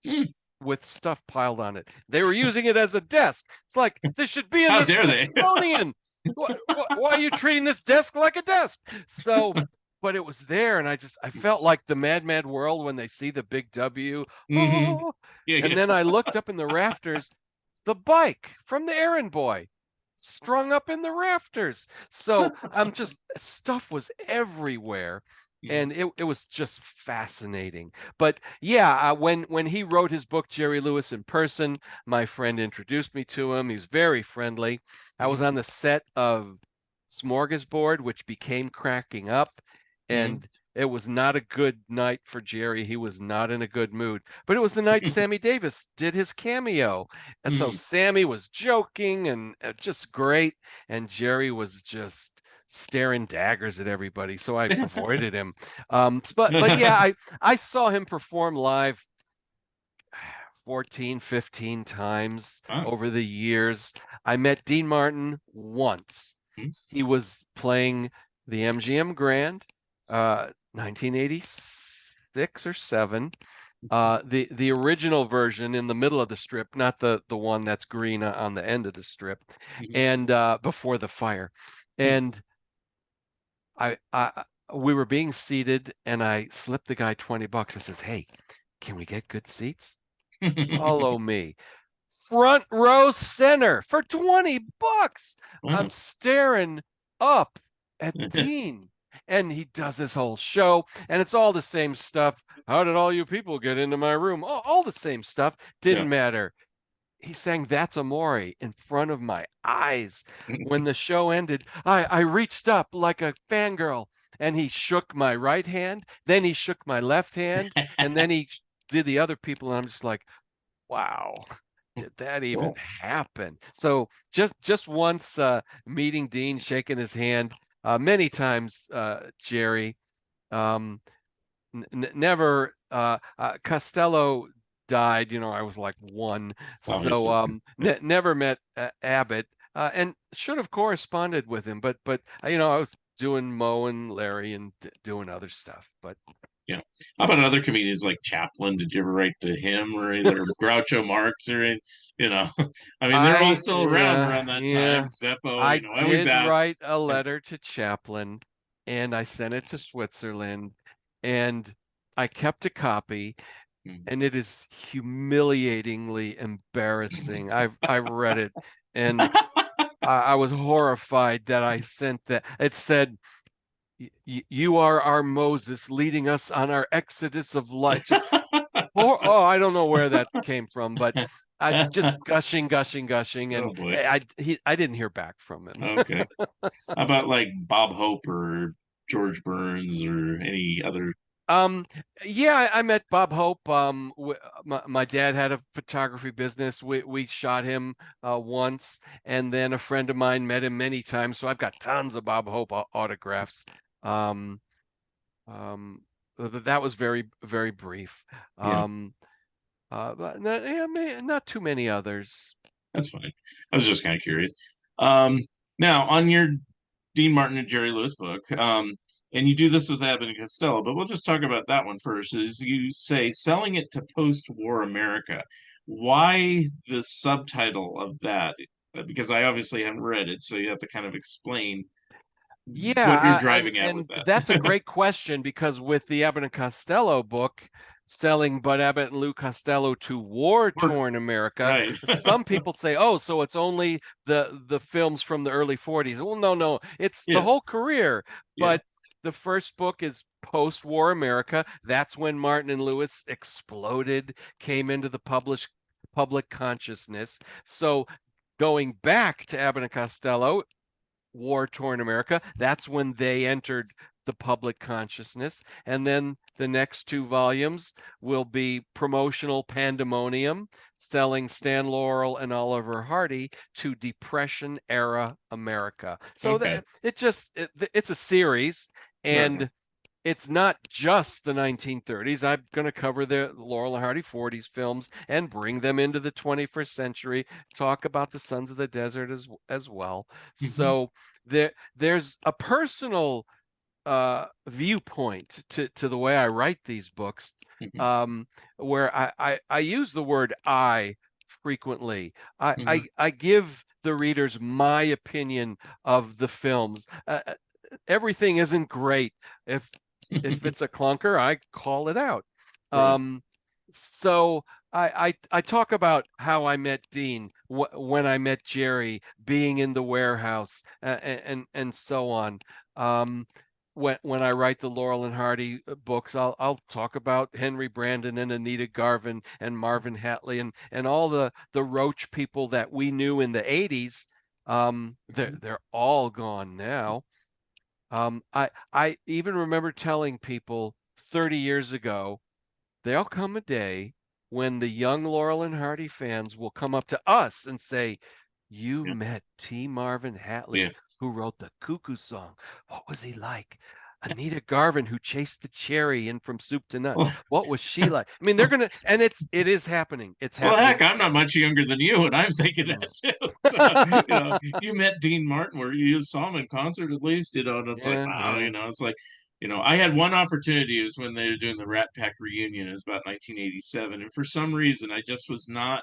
just Hmm. with stuff piled on it. They were using it as a desk. It's like this should be in How the dare they? Smithsonian. Why are you treating this desk like a desk? So, but it was there, and I felt like the Mad World when they see the big W. Hmm. Oh, Yeah, and yeah. then I looked up in the rafters, the bike from the errand boy strung up in the rafters. So I'm just stuff was everywhere. Mhm. And it was just fascinating. But yeah, when he wrote his book, Jerry Lewis in Person, my friend introduced me to him. He's very friendly. I was Mhm. on the set of Smorgasbord, which became Cracking Up, Mhm. and it was not a good night for Jerry. He was not in a good mood. But it was the night Sammy Davis did his cameo. And so Mhm. Sammy was joking and just great. And Jerry was just staring daggers at everybody. So I avoided him. But yeah, I saw him perform live 14, 15 times Wow. over the years. I met Dean Martin once. Mhm. He was playing the MGM Grand, 1986 or 7. The original version in the middle of the strip, not the one that's green on the end of the strip, Mhm. and before the fire. And I we were being seated, and I slipped the guy $20. I says, "Hey, can we get good seats? Follow me." Front row center for $20. I'm Wow. staring up at Dean, and he does his whole show, and it's all the same stuff. How did all you people get into my room? All the same stuff. Yeah. Didn't matter. He sang That's Amore in front of my eyes. When the show ended, I reached up like a fangirl, and he shook my right hand, then he shook my left hand, and then he did the other people, and I'm just like, wow, did that even Cool. happen? So just once meeting Dean, shaking his hand, many times Jerry. Um, Never Costello died, I was like 1. So Obviously. never met Abbott, and should have corresponded with him, but I was doing Mo and Larry and doing other stuff. But Yeah. How about other comedians like Chaplin? Did you ever write to him or either Groucho Marx or any, you know? I mean, they're all I still around yeah, around that time. yeah. Zeppo, I I always did ask. write a Yeah. letter to Chaplin. and I sent it to Switzerland, and I kept a copy, Mm. and it is humiliatingly embarrassing. I read it, and I was horrified that I sent that. It said, "You are our Moses, leading us on our exodus of life." Just oh, I don't know where that came from, but I just gushing, gushing, gushing, and Oh boy. I didn't hear back from him. Okay. How about like Bob Hope or George Burns or any other? Um, yeah, I met Bob Hope. My dad had a photography business. We shot him once, and then a friend of mine met him many times. So I've got tons of Bob Hope autographs. Um, that was very, very brief. Yeah, But not, yeah, not too many others. that's fine. I was just kind of curious. Um, Now on your Dean Martin and Jerry Lewis book, and you do this with Abbott and Costello, but we'll just talk about that one first. Is you say selling it to post-war America. Why the subtitle of that? Because I obviously haven't read it, so you have to kind of explain what you're Yeah, driving at with and that's a that. great question because with the Abbott and Costello book, selling Bud Abbott and Lou Costello to Or war-torn America, right. some people say, "Oh, so it's only the films from the early 40s." Well, no, it's the Yeah, whole career. yeah. But the first book is post-war America. That's when Martin and Lewis exploded, came into the public consciousness. So going back to Abbott and Costello, war-torn America. That's when they entered the public consciousness. And then the next two volumes will be promotional pandemonium, selling Stan Laurel and Oliver Hardy to Depression era America. So Okay. that it's a series, Right. and it's not just the 1930s. I'm going to cover the Laurel and Hardy 40s films and bring them into the 21st century, talk about the Sons of the Desert as well. Hmm. So there's a personal viewpoint to the way I write these books, Hmm. um, where I use the word I frequently. Hmm. I give the readers my opinion of the films. Everything isn't great. If if it's a clunker, I call it out. Right. Um, so I talk about how I met Dean, when I met Jerry, being in the warehouse, and so on. Um, when I write the Laurel and Hardy books, I'll talk about Henry Brandon and Anita Garvin and Marvin Hatley and all the Roach people that we knew in the 80s. They're all gone now. I even remember telling people 30 years ago, there'll come a day when the young Laurel and Hardy fans will come up to us and say, "You Yeah. met T. Marvin Yeah. Hatley, who wrote the Cuckoo Song. What was he like? Anita Garvin, who chased the cherry in from Soup to Nuts. Well, What was she like?" I mean, they're gonna, and it is happening. It's well, heck, happening. I'm not much younger than you, and I'm thinking Mm. that too. So, you met Dean Martin, where you saw him in concert at least, and it's like, Yeah, wow, yeah. it's like, I had one opportunity. It was when they were doing the Rat Pack reunion. It was about 1987, and for some reason, I just was not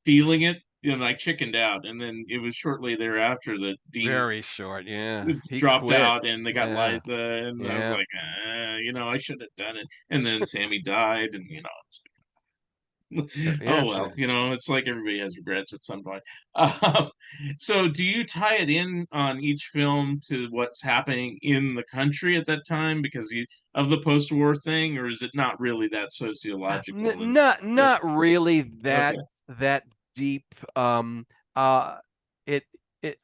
feeling it. I chickened out, and then it was shortly thereafter that Dean Very short. Yeah, he dropped quit. out, and they got Yeah, Liza, and I was yeah, like, I should have done it. And then Sammy died, and it's yeah. oh well, it's like everybody has regrets at some point. Um, so, do you tie it in on each film to what's happening in the country at that time because of the post-war thing, or is it not really that sociological? And Not really okay, that deep. Uh, it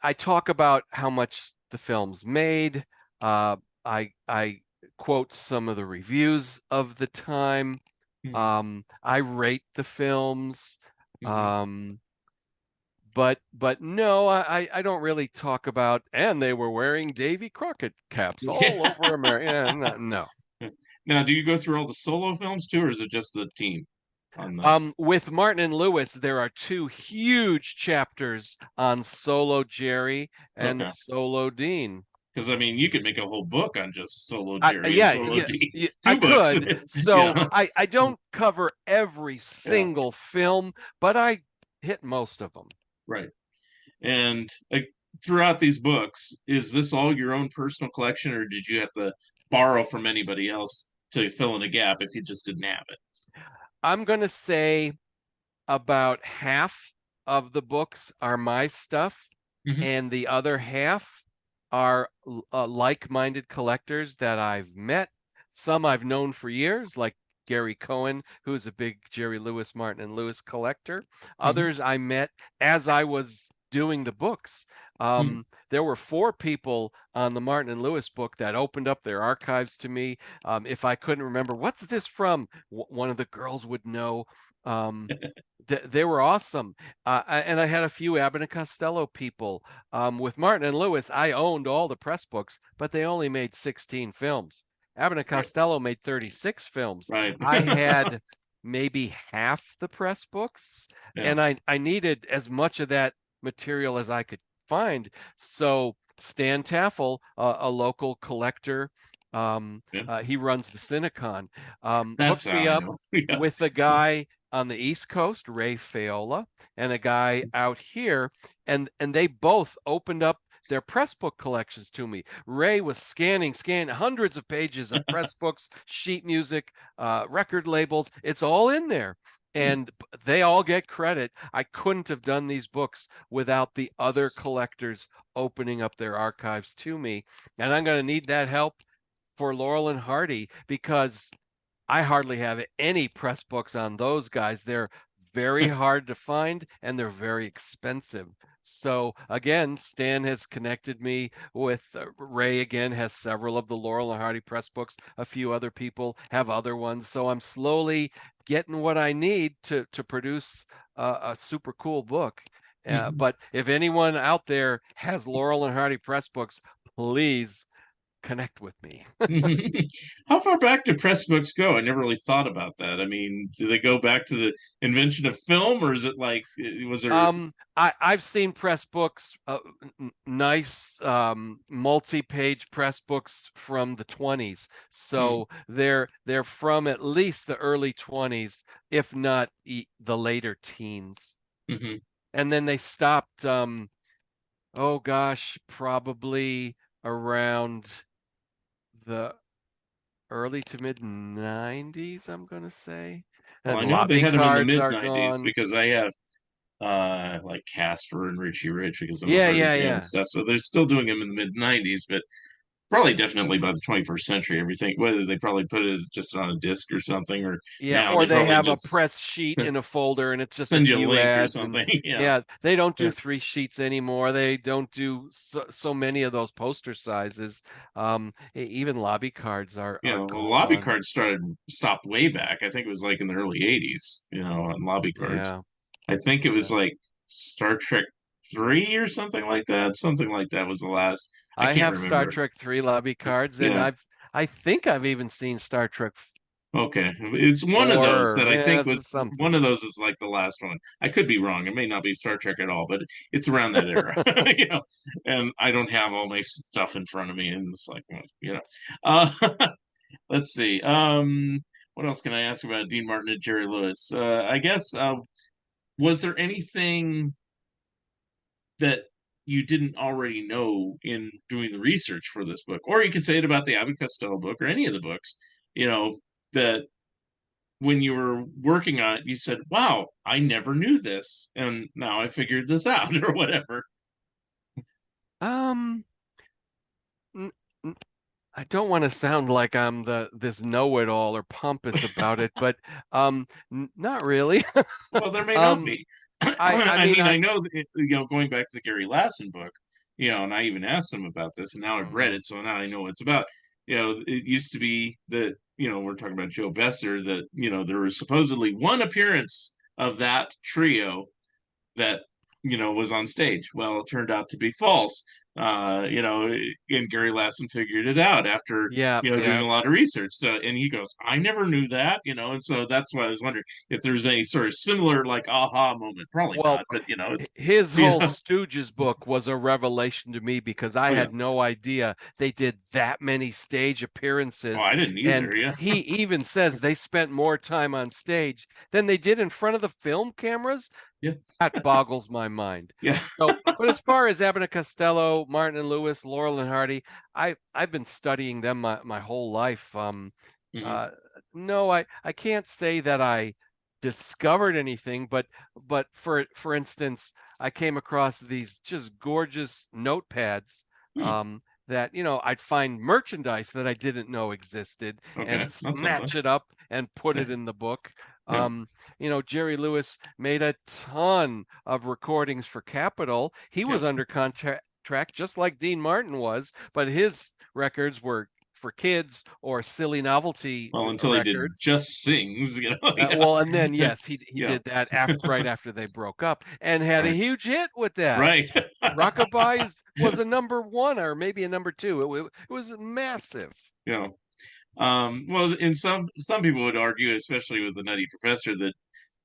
I talk about how much the film's made. Uh, I quote some of the reviews of the time. hmm, I rate the films. hmm. Um, but no, I don't really talk about, and they were wearing Davy Crockett caps all Yeah. over America. Yeah, no. Now, do you go through all the solo films too, or is it just the team on those? With Martin and Lewis, there are two huge chapters on Solo Jerry and Okay. Solo Dean. Because I mean, you could make a whole book on just solo Jerry and Yeah, solo Dean. yeah, I Two books, could. you So know. I don't cover every Yeah, single film, but I hit most of them. right. And throughout these books, is this all your own personal collection, or did you have to borrow from anybody else to fill in a gap if you just didn't have it? I'm going to say about half of the books are my stuff, Hmm. and the other half are like-minded collectors that I've met. Some I've known for years, like Gary Cohen, who's a big Jerry Lewis, Martin and Lewis collector. Hmm. Others I met as I was doing the books. Hmm. There were 4 people on the Martin and Lewis book that opened up their archives to me. If I couldn't remember, what's this from? One of the girls would know. Um, they were awesome. And I had a few Abbott and Costello people. With Martin and Lewis, I owned all the press books, but they only made 16 films. Abbott and Right. Costello made 36 films. Right. I had maybe half the press books, Yeah. and I needed as much of that material as I could find. So Stan Taffel, a local collector, Yeah. he runs the Cinecon, That's hooked how me I up know. Yeah. with a guy on the East Coast, Ray Fayola, and a guy out here, and they both opened up their press book collections to me. Ray was scanning hundreds of pages of press books, sheet music, record labels. It's all in there. And they all get credit. I couldn't have done these books without the other collectors opening up their archives to me. And I'm going to need that help for Laurel and Hardy, because I hardly have any press books on those guys. They're very hard to find and they're very expensive. So again, Stan has connected me with Ray. Again, has several of the Laurel and Hardy press books. A few other people have other ones. So I'm slowly getting what I need to produce a super cool book. Mhm. But if anyone out there has Laurel and Hardy press books, please connect with me. How far back do press books go? I never really thought about that. I mean, do they go back to the invention of film, or is it like, was there? I've seen press books, nice multi-page press books from the 20s. Hmm. So they're from at least the early 20s, if not the later teens. Hmm. And then they stopped, oh gosh, probably around the early to mid 90s, I'm gonna say. Well, And I know they lobby had them in the cards mid are '90s gone. because I have like Casper and Richie Rich because I'm a Yeah, Hardy yeah, fan and yeah. stuff. So they're still doing them in the mid '90s, but probably definitely by the 21st century, everything, whether they probably put it just on a disc or something, or Yeah, now or they they probably have a just press sheet in a folder and it's just a send you a few link or ads. And something. Yeah. yeah, they don't Yeah. do 3 sheets anymore. They don't do so many of those poster sizes. Even lobby cards Yeah, are well, lobby gone. cards stopped way back. I think it was like in the early '80s, on lobby cards. Yeah, I think it was yeah. like Star Trek 3 or something like that. Something like that was the last. I I can't have Star remember. Trek 3 lobby cards, and Yeah. I think I've even seen Star Trek Okay. It's one of those 4. that I Yeah, think this is was one something. of those is like the last one. I could be wrong. It may not be Star Trek at all, but it's around that era. And I don't have all my stuff in front of me, and it's like, Uh, let's see. What else can I ask about Dean Martin and Jerry Lewis? I guess, was there anything that you didn't already know in doing the research for this book? Or you can say it about the Abbott Costello book or any of the books, that when you were working on it, you said, wow, I never knew this. And now I figured this out or whatever. Um, n- n- I don't want to sound like I'm this know-it-all or pompous about it, but not really. Well, there may not Um, be. I I mean, mean, I know that, going back to the Gary Lassen book, and I even asked him about this, and now I've read mhm. it, so now I know what it's about. It used to be that, we're talking about Joe Besser, that, there was supposedly one appearance of that trio that, was on stage. Well, it turned out to be false. you know, and Gary Lassen figured it out after, Yeah, you know, doing yeah. a lot of research. So, and he goes, I never knew that, you know, and so that's why I was wondering if there's any sort of similar like aha moment. Probably Well, not, but you know, it's, his you whole know, Stooges book was a revelation to me because I oh yeah, had no idea they did that many stage oh appearances. I didn't And either, yeah, he even says they spent more time on stage than they did in front of the film cameras. yeah, That boggles my mind. yeah, So, but as far as Abbott and Costello, Martin and Lewis, Laurel and Hardy, I've been studying them my whole life. hmm Uh, no, I can't say that I discovered anything, but for instance, I came across these just gorgeous notepads hmm. that I'd find merchandise that I didn't know existed Okay, and that's something. snatch it up and put Yeah, it in the book. yeah, Jerry Lewis made a ton of recordings for Capitol. He yeah. was under contract just like Dean Martin was, but his records were for kids or silly novelty Well, until he did records. Just Sings, you know, yeah, Well, and then yes, he yeah, did that right after they broke up and had a right, huge hit with that. right. Rockabye was a number one or maybe a number two. It was massive. Yeah. Well, in some people would argue, especially with the Nutty Professor, that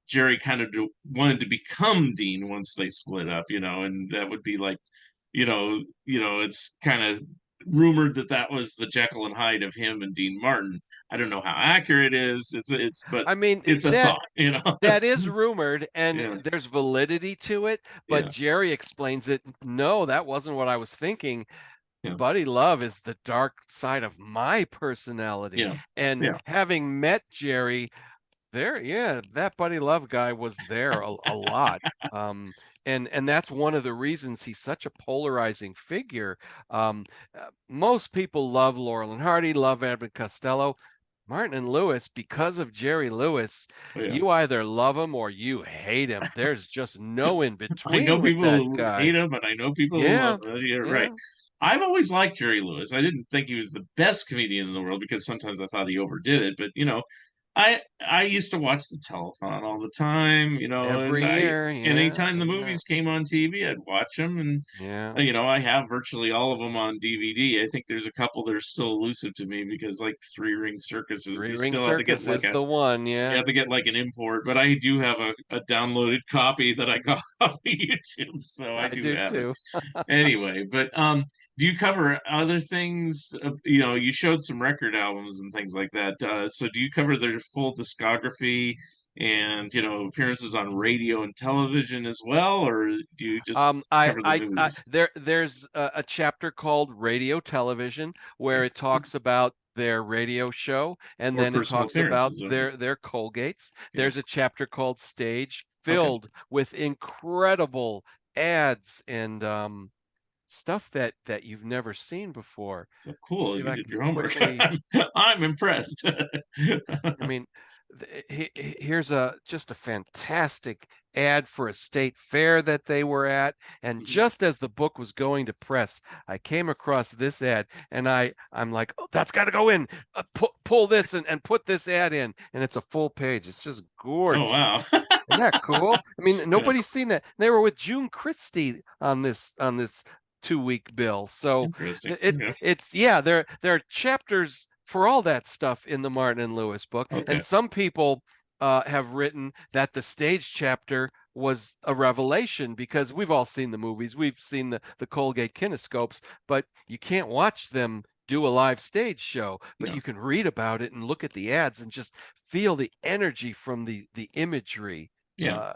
Jerry kind of wanted to become Dean once they split up, you know, and that would be like, it's kind of rumored that that was the Jekyll and Hyde of him and Dean Martin. I don't know how accurate it is. But I mean, it's a that thought, you know. that is rumored and Yeah, there's validity to it, but yeah, Jerry explains it. No, that wasn't what I was thinking. yeah, Buddy Love is the dark side of my personality. yeah, And yeah, having met Jerry, yeah, that Buddy Love guy was there a lot. Um, and that's one of the reasons he's such a polarizing figure. Most people love Laurel and Hardy, love Abbott and Costello. Martin and Lewis, because of Jerry Lewis, oh, yeah. you either love him or you hate him. There's just no in I know between with people that who hate guy. him, and I know people who love Yeah, him. You're right. yeah. I've always liked Jerry Lewis. I didn't think he was the best comedian in the world because sometimes I thought he overdid it. But I used to watch the telethon all the time. And Every year, yeah, anytime the yeah, movies came on TV, I'd watch them. And yeah. I have virtually all of them on DVD. I think there's a couple that are still elusive to me because like Three Ring Circus is Three you Ring still have to get Circus like is a the one, you yeah. have to get like an import, but I do have a downloaded copy that I got off of YouTube, so I I do do have it. too. Anyway, but do you cover other things? You showed some record albums and things like that. So do you cover their full discography and appearances on radio and television as well, or do you just cover the movies There's a chapter called Radio Television where it talks about their radio show, and or then it personal talks about appearances? Okay, their Colgates. yeah, There's a chapter called Stage okay. filled with incredible ads and stuff that you've never seen before. So Let me cool. see if You I did can your homework. quickly. I'm impressed. I mean, here's just a fantastic ad for a state fair that they were at, and just as the book was going to press, I came across this ad, and I'm like, oh, that's got to go in. Pull this and put this ad in, and it's a full page. It's just Oh gorgeous. wow. Isn't that cool? I mean, Yeah, nobody's seen that. They were with June Christie on this 2-week bill. So interesting. Yeah. it's yeah, there are chapters for all that stuff in the Martin and Lewis book, Okay. and some people have written that the stage chapter was a revelation because we've all seen the movies, we've seen the Colgate kinescopes, but you can't watch them do a live stage show, but No. you can read about it and look at the ads and just feel the energy from the imagery. Yeah.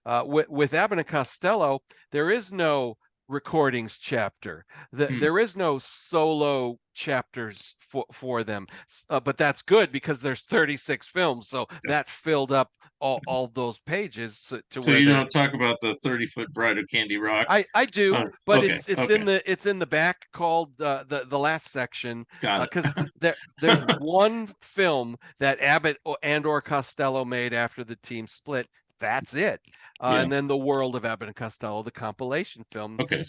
Uh, with Abbott and Costello, there is no recordings chapter. Hmm. There is no solo chapters for them, but that's good because there's 36 films, so Yeah. that filled up all those pages to So where you they're. don't talk about the 30-foot bride of Candy Rock. I do, but Okay. Okay. it's in the back called the last section Got because it. there's one film that Abbott or Costello made after the team split. That's it, Yeah. and then the World of Abbott and Costello, the compilation film. Okay.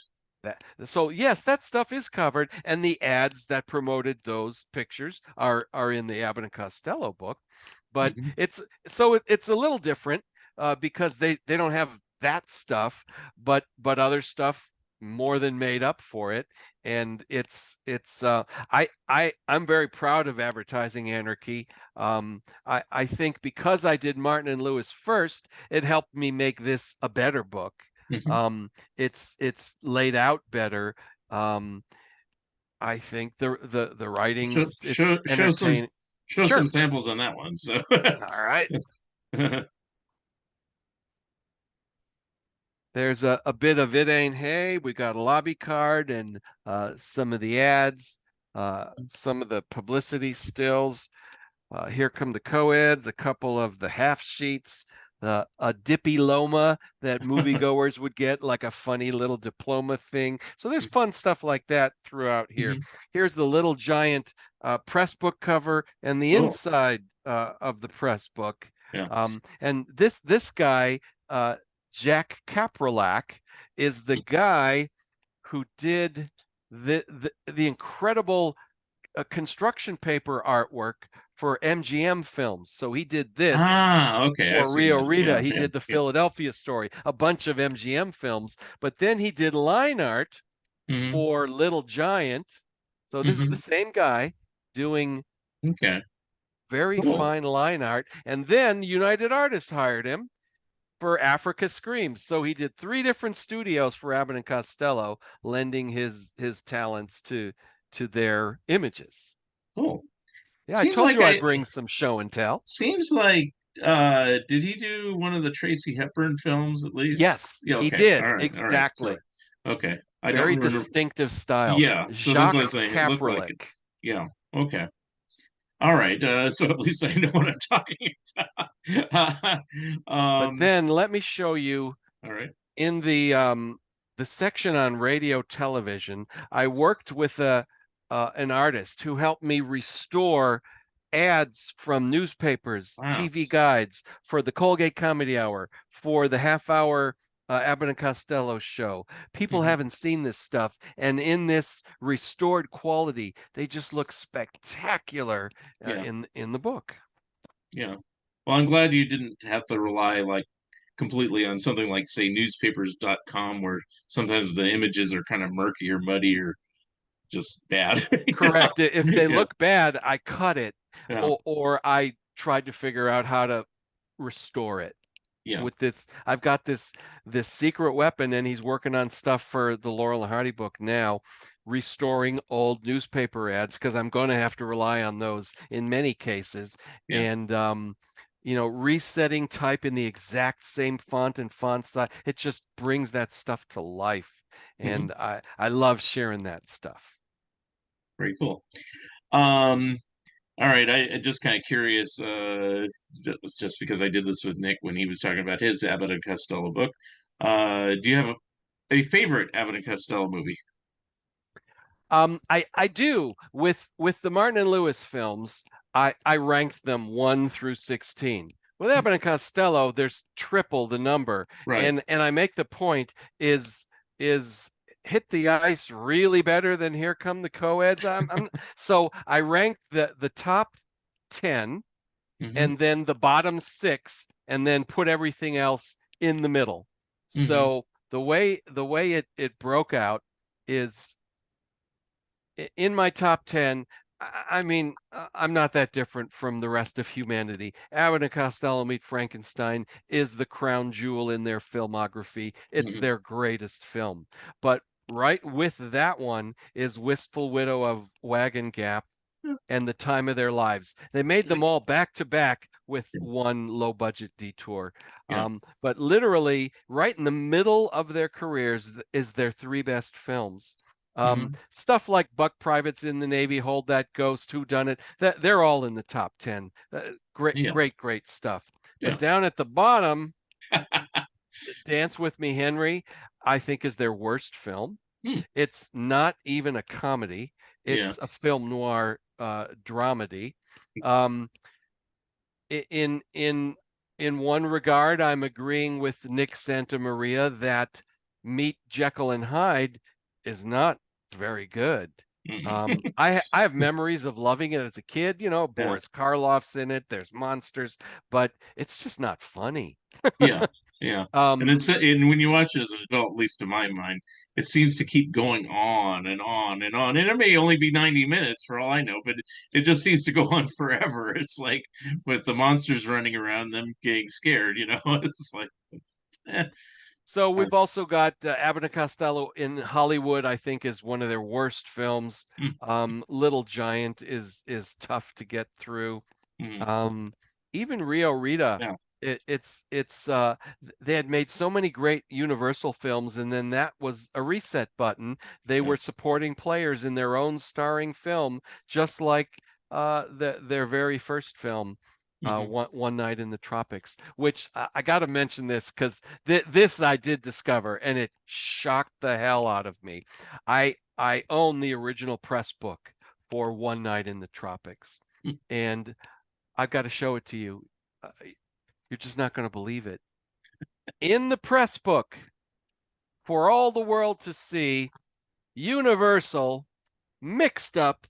So yes, that stuff is covered, and the ads that promoted those pictures are in the Abbott and Costello book, but Mhm. it's a little different because they don't have that stuff, but other stuff more than made up for it. And I'm very proud of Advertising Anarchy. I think because I did Martin and Lewis first, it helped me make this a better book. Mhm. It's laid out better. I think the Show writings, it's show show some entertaining. show Sure. some samples on that one. So All right. There's a bit of It Ain't Hay. We got a lobby card and some of the ads, some of the publicity stills. Here come the co-eds, a couple of the half sheets, a dippy loma that moviegoers would get, like a funny little diploma thing. So there's fun stuff like that throughout here. Mhm. Here's the little giant press book cover and the Oh, inside of the press book. yeah. And this guy, Jack Kapralak, is the guy who did the incredible construction paper artwork for MGM films. So he did this Okay. I've for seen Rio this. Rita. Yeah, He yeah, did the yeah. Philadelphia Story, a bunch of MGM films, but then he did line art Hmm. for Little Giant. So this is the Hmm. same guy doing Okay. very Cool. fine line art. And then United Artists hired him for Africa Screams. So he did 3 different studios for Abbott and Costello, lending his talents to their images. Cool. Yeah, I Seems told like you I'd I bring some show and tell. seems like did he do one of the Tracy Hepburn films at least? Yes, Yeah, he okay. did. All right. All right. So Exactly. okay. I don't Very remember. distinctive style. Yeah, so that's what I was Jacques saying. It looked like it. Kapralik. Yeah. Okay. All right. So at least I know what I'm talking about. But then let me show you All right. in the section on radio television, I worked with an artist who helped me restore ads from newspapers, Wow. TV guides for the Colgate Comedy Hour, for the half hour Abbott and Costello show. People Hmm. haven't seen this stuff, and in this restored quality, they just look spectacular Yeah. in the book. Yeah. Well, I'm glad you didn't have to rely like completely on something like say newspapers.com where sometimes the images are kind of murky or muddy or just bad. Correct. If they Yeah. look bad, I cut it, Yeah. or I tried to figure out how to restore it. Yeah. With this, I've got this secret weapon, and he's working on stuff for the Laurel and Hardy book now, restoring old newspaper ads, because I'm going to have to rely on those in many cases. Yeah. And resetting type in the exact same font and font size, it just brings that stuff to life. Hmm. And I love sharing that stuff. Very cool. Um, all right. I just kind of curious, just because I did this with Nick when he was talking about his Abbott and Costello book. Do you have a favorite Abbott and Costello movie? I do with the Martin and Lewis films. I ranked them 1 through 16. With Abbott and Costello, there's triple the number, Right. and I make the point is Hit the Ice really better than Here Come the Co-eds? So I ranked the top 10 Hmm. and then the bottom 6, and then put everything else in the middle. Hmm. So the way it broke out is in my top 10. I mean, I'm not that different from the rest of humanity. Abbott and Costello Meet Frankenstein is the crown jewel in their filmography. It's Hmm. their greatest film. But right with that one is Wistful Widow of Wagon Gap and The Time of Their Lives. They made them all back to back with one low budget detour. Yeah. But literally, right in the middle of their careers is their 3 best films. Hmm. Stuff like Buck Privates in the Navy, Hold That Ghost, Who Done It, they're all in the top 10. Yeah. Great stuff. Yeah. But down at the bottom, Dance with Me, Henry, I think is their worst film. Hmm. It's not even a comedy. Yeah. It's a film noir dramedy. Um, in one regard, I'm agreeing with Nick Santamaria that Meet Jekyll and Hyde is not very good. Hmm. I have memories of loving it as a kid. Yeah. Boris Karloff's in it. There's monsters, but it's just not funny. Yeah. Yeah. Um, And when you watch it as an adult, at least to my mind, it seems to keep going on and on and on. And it may only be 90 minutes for all I know, but it just seems to go on forever. It's like with the monsters running around, them getting scared, you know. It's like, eh. so Uh, we've also got Abbott and Costello in Hollywood, I think is one of their worst films. mm, Little Giant is tough to get through. mm, Um, Even Rio Rita, yeah. they had made so many great Universal films, and then that was a reset button. They Yeah. were supporting players in their own starring film, just like their very first film, Hmm. One Night in the Tropics, which I got to mention this because this I did discover, and it shocked the hell out of me. I own the original press book for One Night in the Tropics, and I've got to show it to you. You're just not going to believe it. In the press book, for all the world to see, Universal mixed up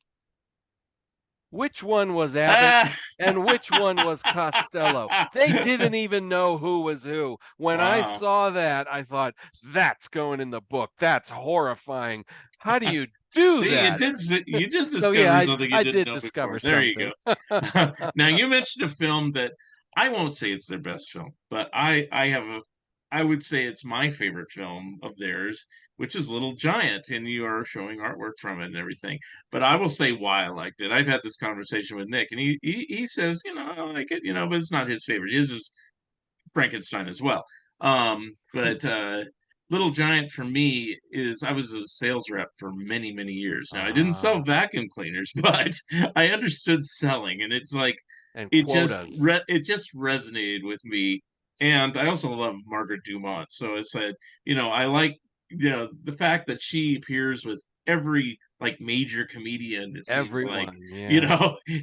which one was Abbott Ah, and which one was Costello. They didn't even know who was who. When I wow. saw that, I thought, that's going in the book. That's horrifying. How do you do See, that? you did So yeah, discover something you I didn't did know discover before. There you something. go. Now you mentioned a film that I won't say it's their best film, but I would say it's my favorite film of theirs, which is Little Giant, and you are showing artwork from it and everything. But I will say why I liked it. I've had this conversation with Nick, and he says, you know, I like it, you know, but it's not his favorite. His is Frankenstein as well. But Little Giant for me is I was a sales rep for many, many years. Now I didn't sell Ah, vacuum cleaners, but I understood selling, and it's like and quotas. it just resonated with me. And I also love Margaret Dumont, so it's a you know I like the fact that she appears with every like major comedian. It seems like Everyone, yeah.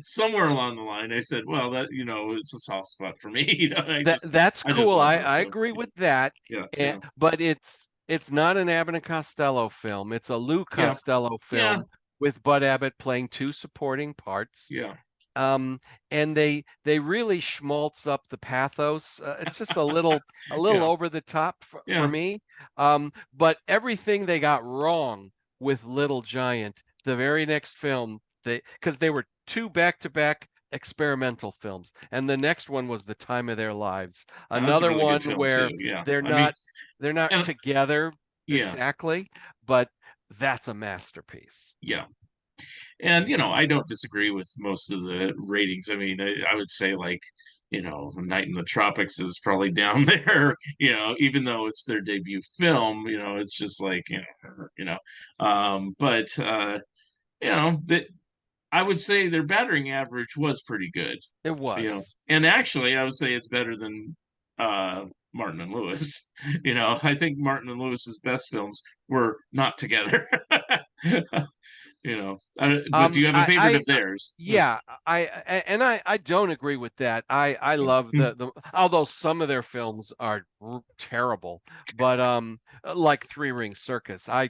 somewhere along the line I said, well, that it's a soft spot for me. That's I just cool. love I her. I So agree with that. yeah, And but it's not an Abbott and Costello film. It's a Lou yeah, Costello yeah, film with Bud Abbott playing two supporting parts. yeah, Um, and they really schmaltz up the pathos. It's just a little yeah, over the top for yeah, me. But everything they got wrong with Little Giant, the very next film, because they were two back-to-back experimental films, and the next one was The Time of Their Lives, that was a another really good one film too. where Yeah, they're I mean, not they're not and together yeah, exactly, but that's a masterpiece. yeah. And I don't disagree with most of the ratings. I mean, I would say like, Night in the Tropics is probably down there. Even though it's their debut film, it's just like but that I would say their battering average was pretty good. It was. And actually, I would say it's better than Martin and Lewis. I think Martin and Lewis's best films were not together. But do you have a favorite I of theirs? yeah, I don't agree with that. I love the although some of their films are terrible, but like Three Ring Circus, I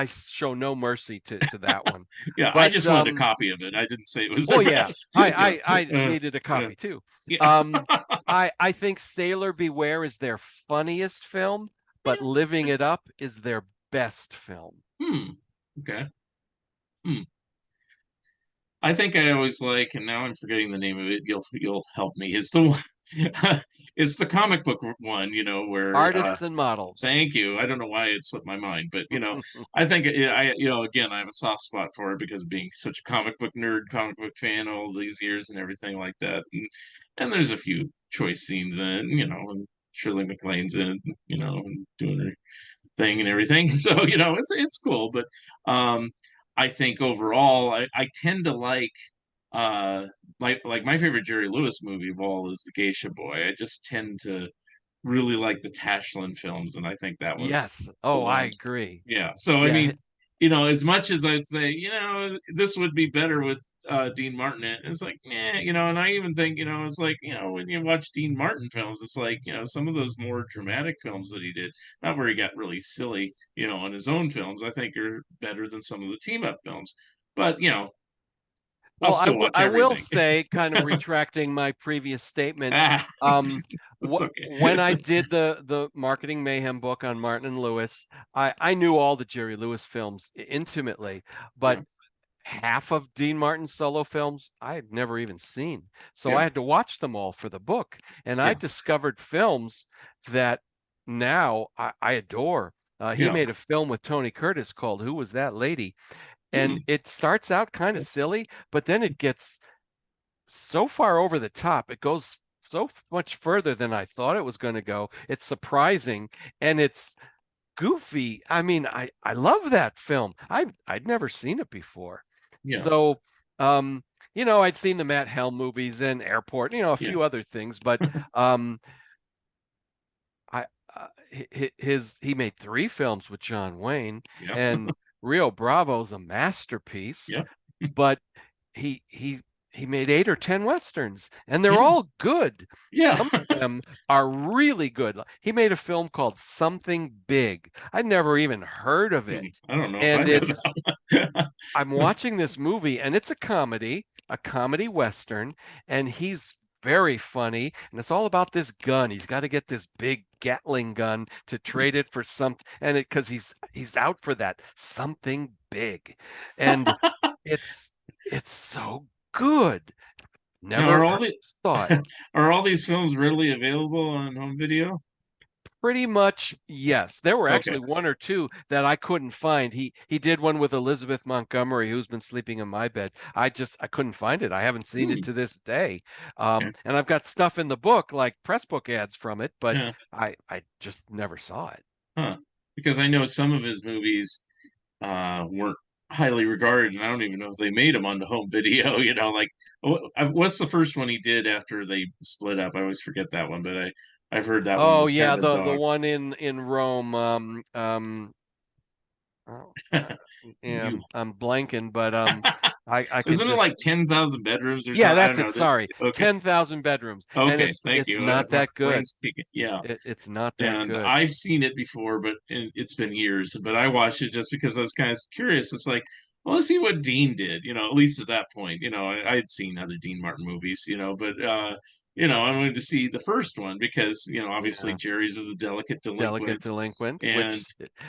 show no mercy to that one. Yeah, I But just wanted a copy of it. I didn't say it was oh their yeah, best. Yeah, I needed a yeah, copy too. yeah, Um, I think Sailor Beware is their funniest film, but Living It Up is their best film. Hmm. Okay. Hmm. I think I always like, and now I'm forgetting the name of it. You'll help me. Is the one? It's the comic book one. Where Artists and Models. thank you. I don't know why it slipped my mind, but I think again, I have a soft spot for it because of being such a comic book nerd, comic book fan all these years and everything like that. And there's a few choice scenes in it, and Shirley MacLaine's in it, and doing her thing and everything. So, it's cool. But I think overall I tend to uh like my favorite Jerry Lewis movie of all is The Geisha Boy. I just tend to really like the Tashlin films, and I think that was Yes. the Oh, I one. agree. Yeah. So I Yeah. mean, as much as I'd say, this would be better with Dean Martin in it, it's like, and I even think, it's like, when you watch Dean Martin films, it's like, some of those more dramatic films that he did, not where he got really silly, in his own films, I think are better than some of the team up films. But, I'll Well, still watch I will everything. say, kind of retracting my previous statement, Ah, um, It's okay. when I did the Marketing Mayhem book on Martin and Lewis, I knew all the Jerry Lewis films intimately, but Yeah. half of Dean Martin's solo films I had never even seen. So I Yeah. had to watch them all for the book. And I Yeah. discovered films that now I adore. He Yeah. made a film with Tony Curtis called Who Was That Lady? Hmm. And it starts out kind of silly, but then it gets so far over the top. It goes so much further than I thought it was going to go. It's surprising and it's goofy. I mean, I love that film. I'd never seen it before. Yeah. So, I'd seen the Matt Helm movies and Airport, a Yeah. few other things, but um, I he made three films with John Wayne, Yeah. and Rio Bravo's a masterpiece, Yeah. but he made 8 or 10 westerns, and they're Yeah. all good. Yeah. Some of them are really good. He made a film called Something Big. I'd never even heard of it. I don't know if I And know it's that I'm one. watching this movie and it's a comedy western, and he's very funny, and it's all about this gun. He's got to get this big Gatling gun to trade it for something, and it because he's out for that something big. And it's it's so good. Now, Never saw it. are all these films readily available on home video? Pretty much, yes. There were Okay. actually one or two that I couldn't find. He did one with Elizabeth Montgomery, who's been sleeping in my bed. I couldn't find it. I haven't seen it Hmm. to this day. Okay. And I've got stuff in the book, like press book ads from it, but Yeah. I just never saw it. Huh. Because I know some of his movies weren't highly regarded, and I don't even know if they made them onto home video. Like what's the first one he did after they split up? I always forget that one, but I've heard that one Oh was kind yeah, of a the dog. one in Rome. Oh, yeah, You I'm blanking, but I can isn't it like just 10,000 bedrooms or yeah, something? I that's don't it. know. That Sorry, okay. 10,000 bedrooms, and Okay, it's thank it's you. not My that good. brain's ticking. Yeah. It's not that And good. I've seen it before, but it's been years. But I watched it just because I was kind of curious. It's like, well, let's see what Dean did. At least at that point, I had seen other Dean Martin movies. But I wanted to see the first one because obviously Yeah, Jerry's the delicate Delicate delinquent, Delinquent, and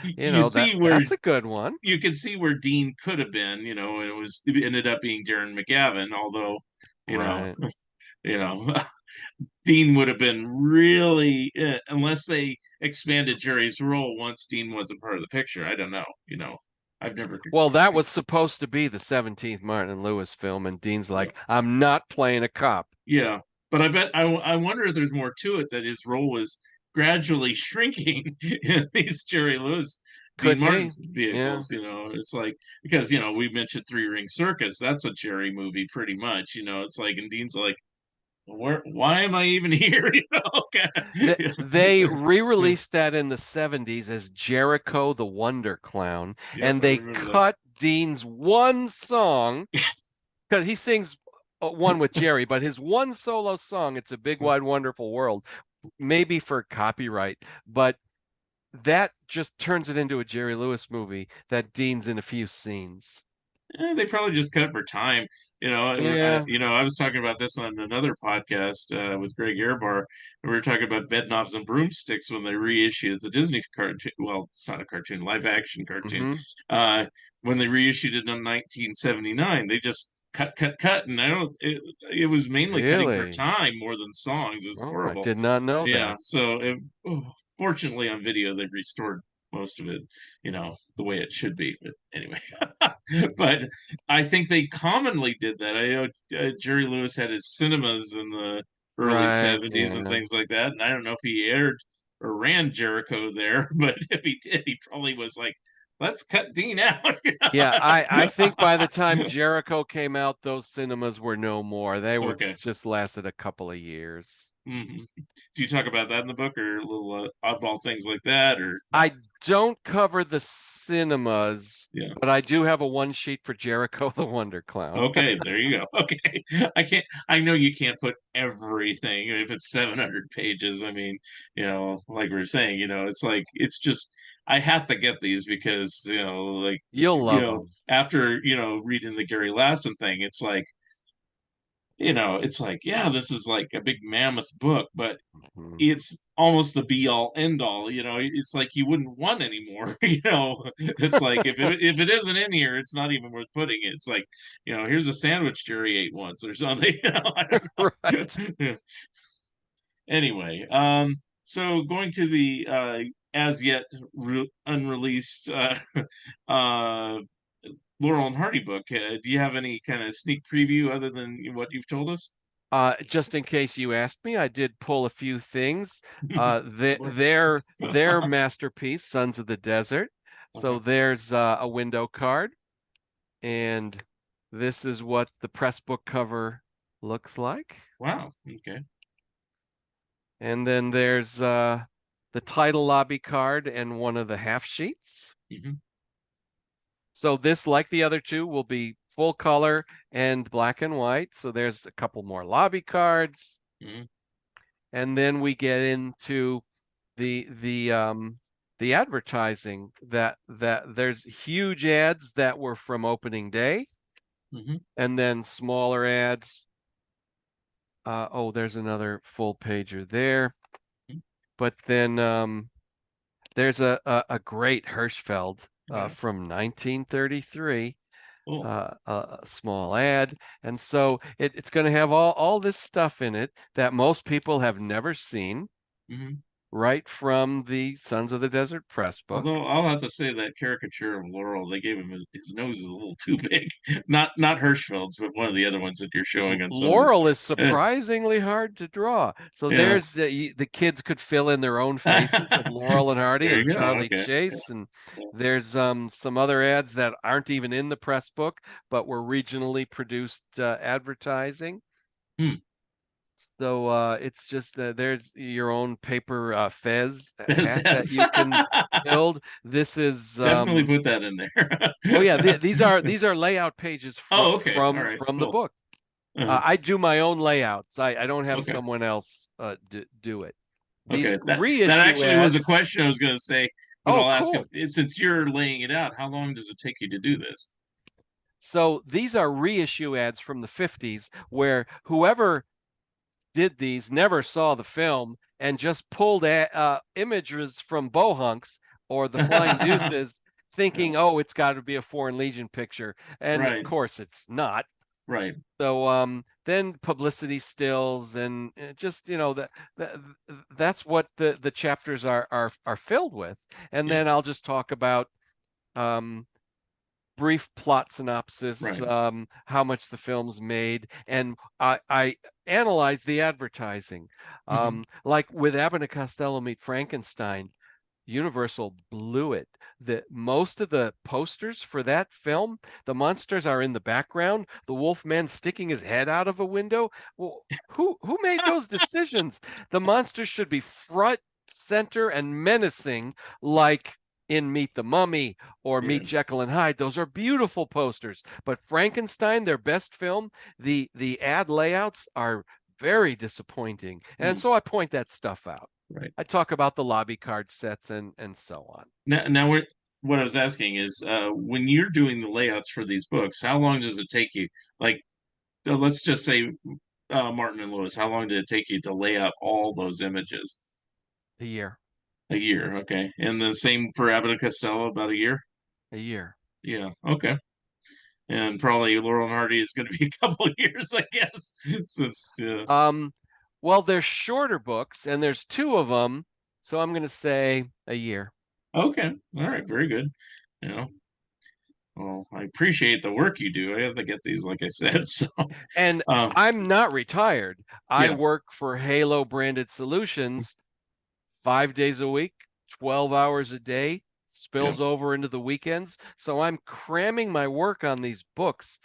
which you see where that's a good one. you can see where Dean could have been. It ended up being Darren McGavin, although you know, Right. you know. Dean would have been really, unless they expanded Jerry's role once Dean wasn't part of the picture. I don't know. I've never. Well, that was supposed to be the 17th Martin and Lewis film, and Dean's Yeah, like, I'm not playing a cop. yeah. But I wonder if there's more to it that his role was gradually shrinking in these Jerry Lewis Dean Could Martin be. Yeah. vehicles. It's like because we mentioned Three Ring Circus. That's a Jerry movie, pretty much. It's like, and Dean's like, why am I even here? They re-released that in the 70s as Jericho the Wonder Clown, Yep, and I they remember that. cut Dean's one song because he sings one with Jerry, but his one solo song, It's a Big Wide Wonderful World, maybe for copyright, but that just turns it into a Jerry Lewis movie that Dean's in a few scenes. They probably just cut it for time. Yeah. I was talking about this on another podcast with Greg Ehrbar. We were talking about bed knobs and broomsticks when they reissued the Disney cartoon. Well, it's not a cartoon, live action cartoon. Hmm. Uh, when they reissued it in 1979, they just cut, and I don't. It was mainly cutting for Really? time more than songs. It was Oh, I horrible. did not know Yeah. that. So, fortunately, on video, they restored most of it, the way it should be. But anyway, but I think they commonly did that. I know Jerry Lewis had his cinemas in the early Right. 70s and Yeah. things like that. And I don't know if he aired or ran Jericho there, but if he did, he probably was like, let's cut Dean out. Yeah, I think by the time Jericho came out, those cinemas were no more. They were Okay. just lasted a couple of years. Hmm. Do you talk about that in the book or little oddball things like that or no? I don't cover the cinemas, Yeah. but I do have a one sheet for Jericho the Wonder Clown. Okay, there you go. Okay. I know you can't put everything if it's 700 pages. I mean, like we were saying, it's like it's just I have to get these because, like You'll love them. after, reading the Gary Lassen thing, it's like it's like, yeah, this is like a big mammoth book, but Mhm. it's almost the be all end all. It's like you wouldn't want anymore. It's like if it isn't in here, it's not even worth putting it. It's like, here's a sandwich Jerry ate once or something. I don't Right. know. Anyway, so going to the as yet unreleased uh Laurel and Hardy book, do you have any kind of sneak preview other than what you've told us? Just in case you asked me, I did pull a few things. Boy. Their masterpiece, Sons of the Desert. So Uh-huh. there's a window card, and this is what the press book cover looks like. Wow. Okay. And then there's the title lobby card and one of the half sheets. Hmm. So this, like the other two, will be full color and black and white. So there's a couple more lobby cards. Hmm. And then we get into the advertising that there's huge ads that were from opening day, Hmm. and then smaller ads. Oh, there's another full pager there. But then there's a great Hirschfeld Okay. from 1933, Cool. a small ad. And so it's going to have all this stuff in it that most people have never seen, Hmm. right from the Sons of the Desert press book. Although I'll have to say that caricature of Laurel, they gave him his nose is a little too big. Not Hirschfeld's, but one of the other ones that you're showing on some of this. Laurel is Uh, surprisingly hard to draw. So yeah. there's the kids could fill in their own faces of Laurel and Hardy There and you go. Charlie Okay. Chase. And Yeah. there's some other ads that aren't even in the press book, but were regionally produced advertising. Hmm. So it's just there's your own paper fez hat that That's you can build. This is definitely put that in there. oh yeah, these are layout pages Oh, okay. All right. from the Cool. book. Uh-huh. I do my own layouts. I don't have Okay. someone else do it. These Okay. That reissue actually was a ads. question I was going to say, but Oh, I'll ask cool. if since you're laying it out, how long does it take you to do this? So these are reissue ads from the 50s where whoever did these never saw the film and just pulled images from Bohunks or the Flying Deuces, Yeah. thinking, oh, it's got to be a Foreign Legion picture. And of Right. course, it's not. Right. So then publicity stills and just that's what the chapters are filled with. And Yeah. then I'll just talk about um, brief plot synopsis, Right. how much the film's made, and I analyze the advertising. Hmm. Like with Abbott and Costello Meet Frankenstein, Universal blew it. The most of the posters for that film, the monsters are in the background. The Wolfman sticking his head out of a window. Well, who made those decisions? The monsters should be front, center, and menacing, like in Meet the Mummy or Yeah. Meet Jekyll and Hyde. Those are beautiful posters. But Frankenstein, their best film, the ad layouts are very disappointing. And Hmm. so I point that stuff out. Right. I talk about the lobby card sets and so on. Now what I was asking is, when you're doing the layouts for these books, how long does it take you? Like, let's just say Martin and Lewis, how long did it take you to lay out all those images? A year, A year, okay. And the same for Abbott and Costello, about a year? a year. Yeah, okay. And probably Laurel and Hardy is going to be a couple of years, I guess, since Um, well, there's shorter books, and there's two of them, so I'm going to say a year. okay, all right, very good. You know, well, I appreciate the work you do. I have to get these, like I said. So, And um, I'm not retired. I yeah, work for Halo Branded Solutions 5 days a week, 12 hours a day, yeah, spills over into the weekends. So I'm cramming my work on these books.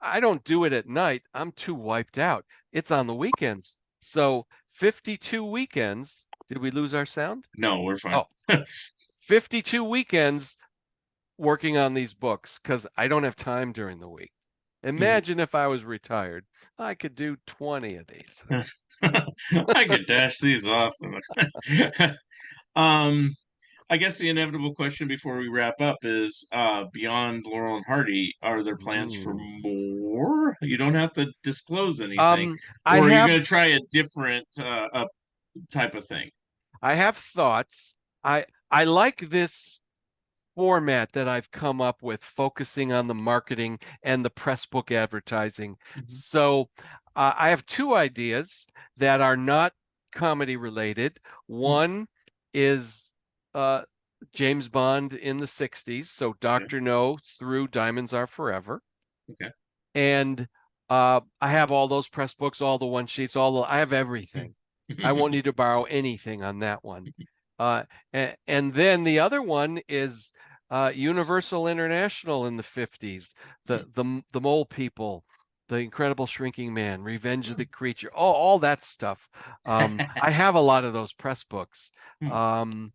I don't do it at night. I'm too wiped out. It's on the weekends. So 52 weekends. Did we lose our sound? no, we're fine. Oh, 52 weekends working on these books because I don't have time during the week. Imagine if I was retired, I could do 20 of these. I could dash these off. um, I guess the inevitable question before we wrap up is, beyond Laurel and Hardy, are there plans for Mm. more or you don't have to disclose anything, Um, I or are you going have to try a different type of thing? I have thoughts. I like this format that I've come up with, focusing on the marketing and the press book advertising. Mhm. So I have two ideas that are not comedy related. One is uh, James Bond in the 60s, so Okay. Dr. No through Diamonds Are Forever. Okay. And I have all those press books, all the one sheets, I have everything. I won't need to borrow anything on that one. Uh, and then the other one is Universal International in the 50s, the Mole People, The Incredible Shrinking Man, Revenge of the Creature, all that stuff. I have a lot of those press books. Um,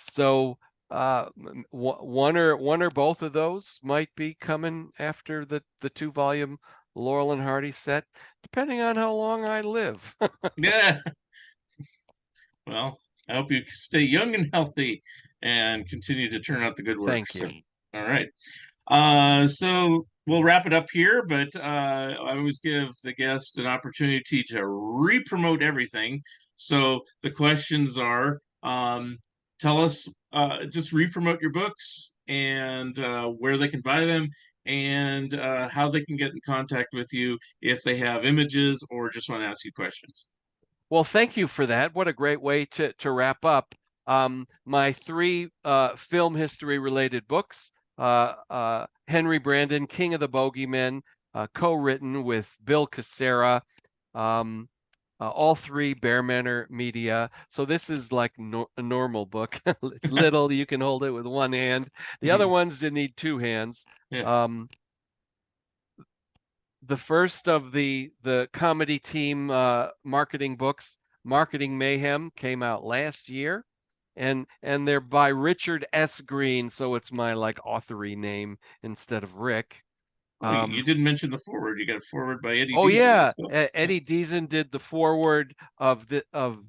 so one or both of those might be coming after the 2 volume Laurel and Hardy set, depending on how long I live. Yeah. Well, I hope you stay young and healthy and continue to turn out the good work. Thank So, you. all right. So we'll wrap it up here, but I always give the guest an opportunity to re-promote everything. So the questions are, tell us, just re-promote your books and where they can buy them and how they can get in contact with you if they have images or just want to ask you questions. Well, thank you for that. What a great way to wrap up. My 3 film history related books, Henry Brandon, King of the Bogeymen, co-written with Bill Cassera, um, all 3 Bear Manor Media. So this is like a normal book. It's little, you can hold it with one hand. The other ones you need 2 hands. Yeah. Um, the first of the comedy team marketing books, Marketing Mayhem, came out last year, and they're by Richard S. Greene, so it's my like authory name instead of Rick. Oh, you Um, didn't mention the forward. You got a forward by Eddie oh Deason. yeah, Let's go. Eddie Deason did the foreword of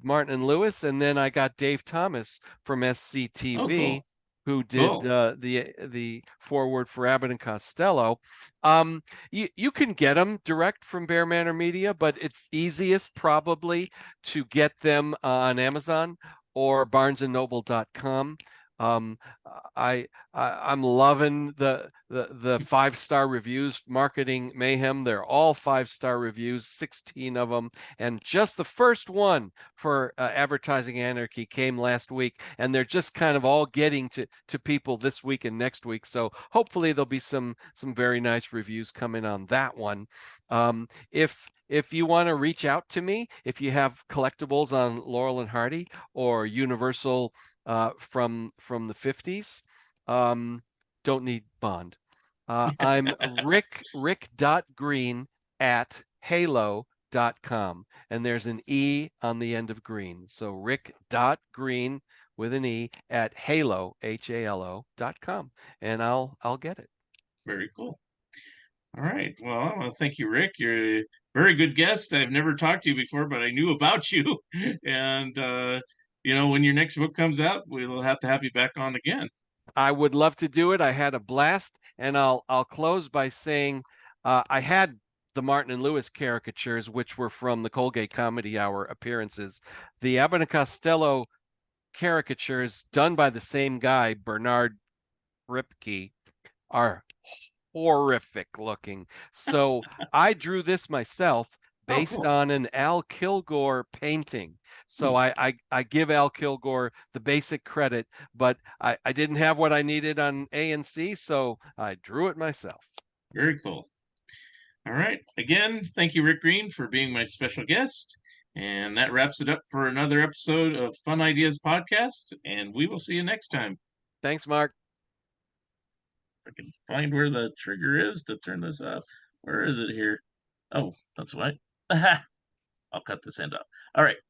Martin and Lewis, and then I got Dave Thomas from Oh, cool. SCTV who did Cool. the foreword for Abbott and Costello. You can get them direct from Bear Manor Media, but it's easiest probably to get them on Amazon or barnesandnoble.com. Um, I'm loving the 5-star reviews, Marketing Mayhem. They're all 5-star reviews, 16 of them, and just the first one for Advertising Anarchy came last week, and they're just kind of all getting to people this week and next week. So hopefully there'll be some very nice reviews coming on that one. If you want to reach out to me, if you have collectibles on Laurel and Hardy or Universal from the 50s, don't need Bond. I'm rick.green at halo.com. And there's an E on the end of green. So rick.green with an E at halo.com. And I'll get it. Very cool. All right. Well, I want to thank you, Rick. You're a very good guest. I've never talked to you before, but I knew about you. And, when your next book comes out, we'll have to have you back on again. I would love to do it. I had a blast, and I'll close by saying I had the Martin and Lewis caricatures, which were from the Colgate Comedy Hour appearances. The Abbott and Costello caricatures, done by the same guy, Bernard Ripke, are horrific looking. So I drew this myself Oh, based cool. on an Al Kilgore painting. So Hmm, I give Al Kilgore the basic credit, but I didn't have what I needed on A and C, so I drew it myself. very cool. All right. Again, thank you, Rick Greene, for being my special guest. And that wraps it up for another episode of Fun Ideas Podcast. And we will see you next time. Thanks, Mark. I can find where the trigger is to turn this off. Where is it here? Oh, that's why. I'll cut this end off. All right.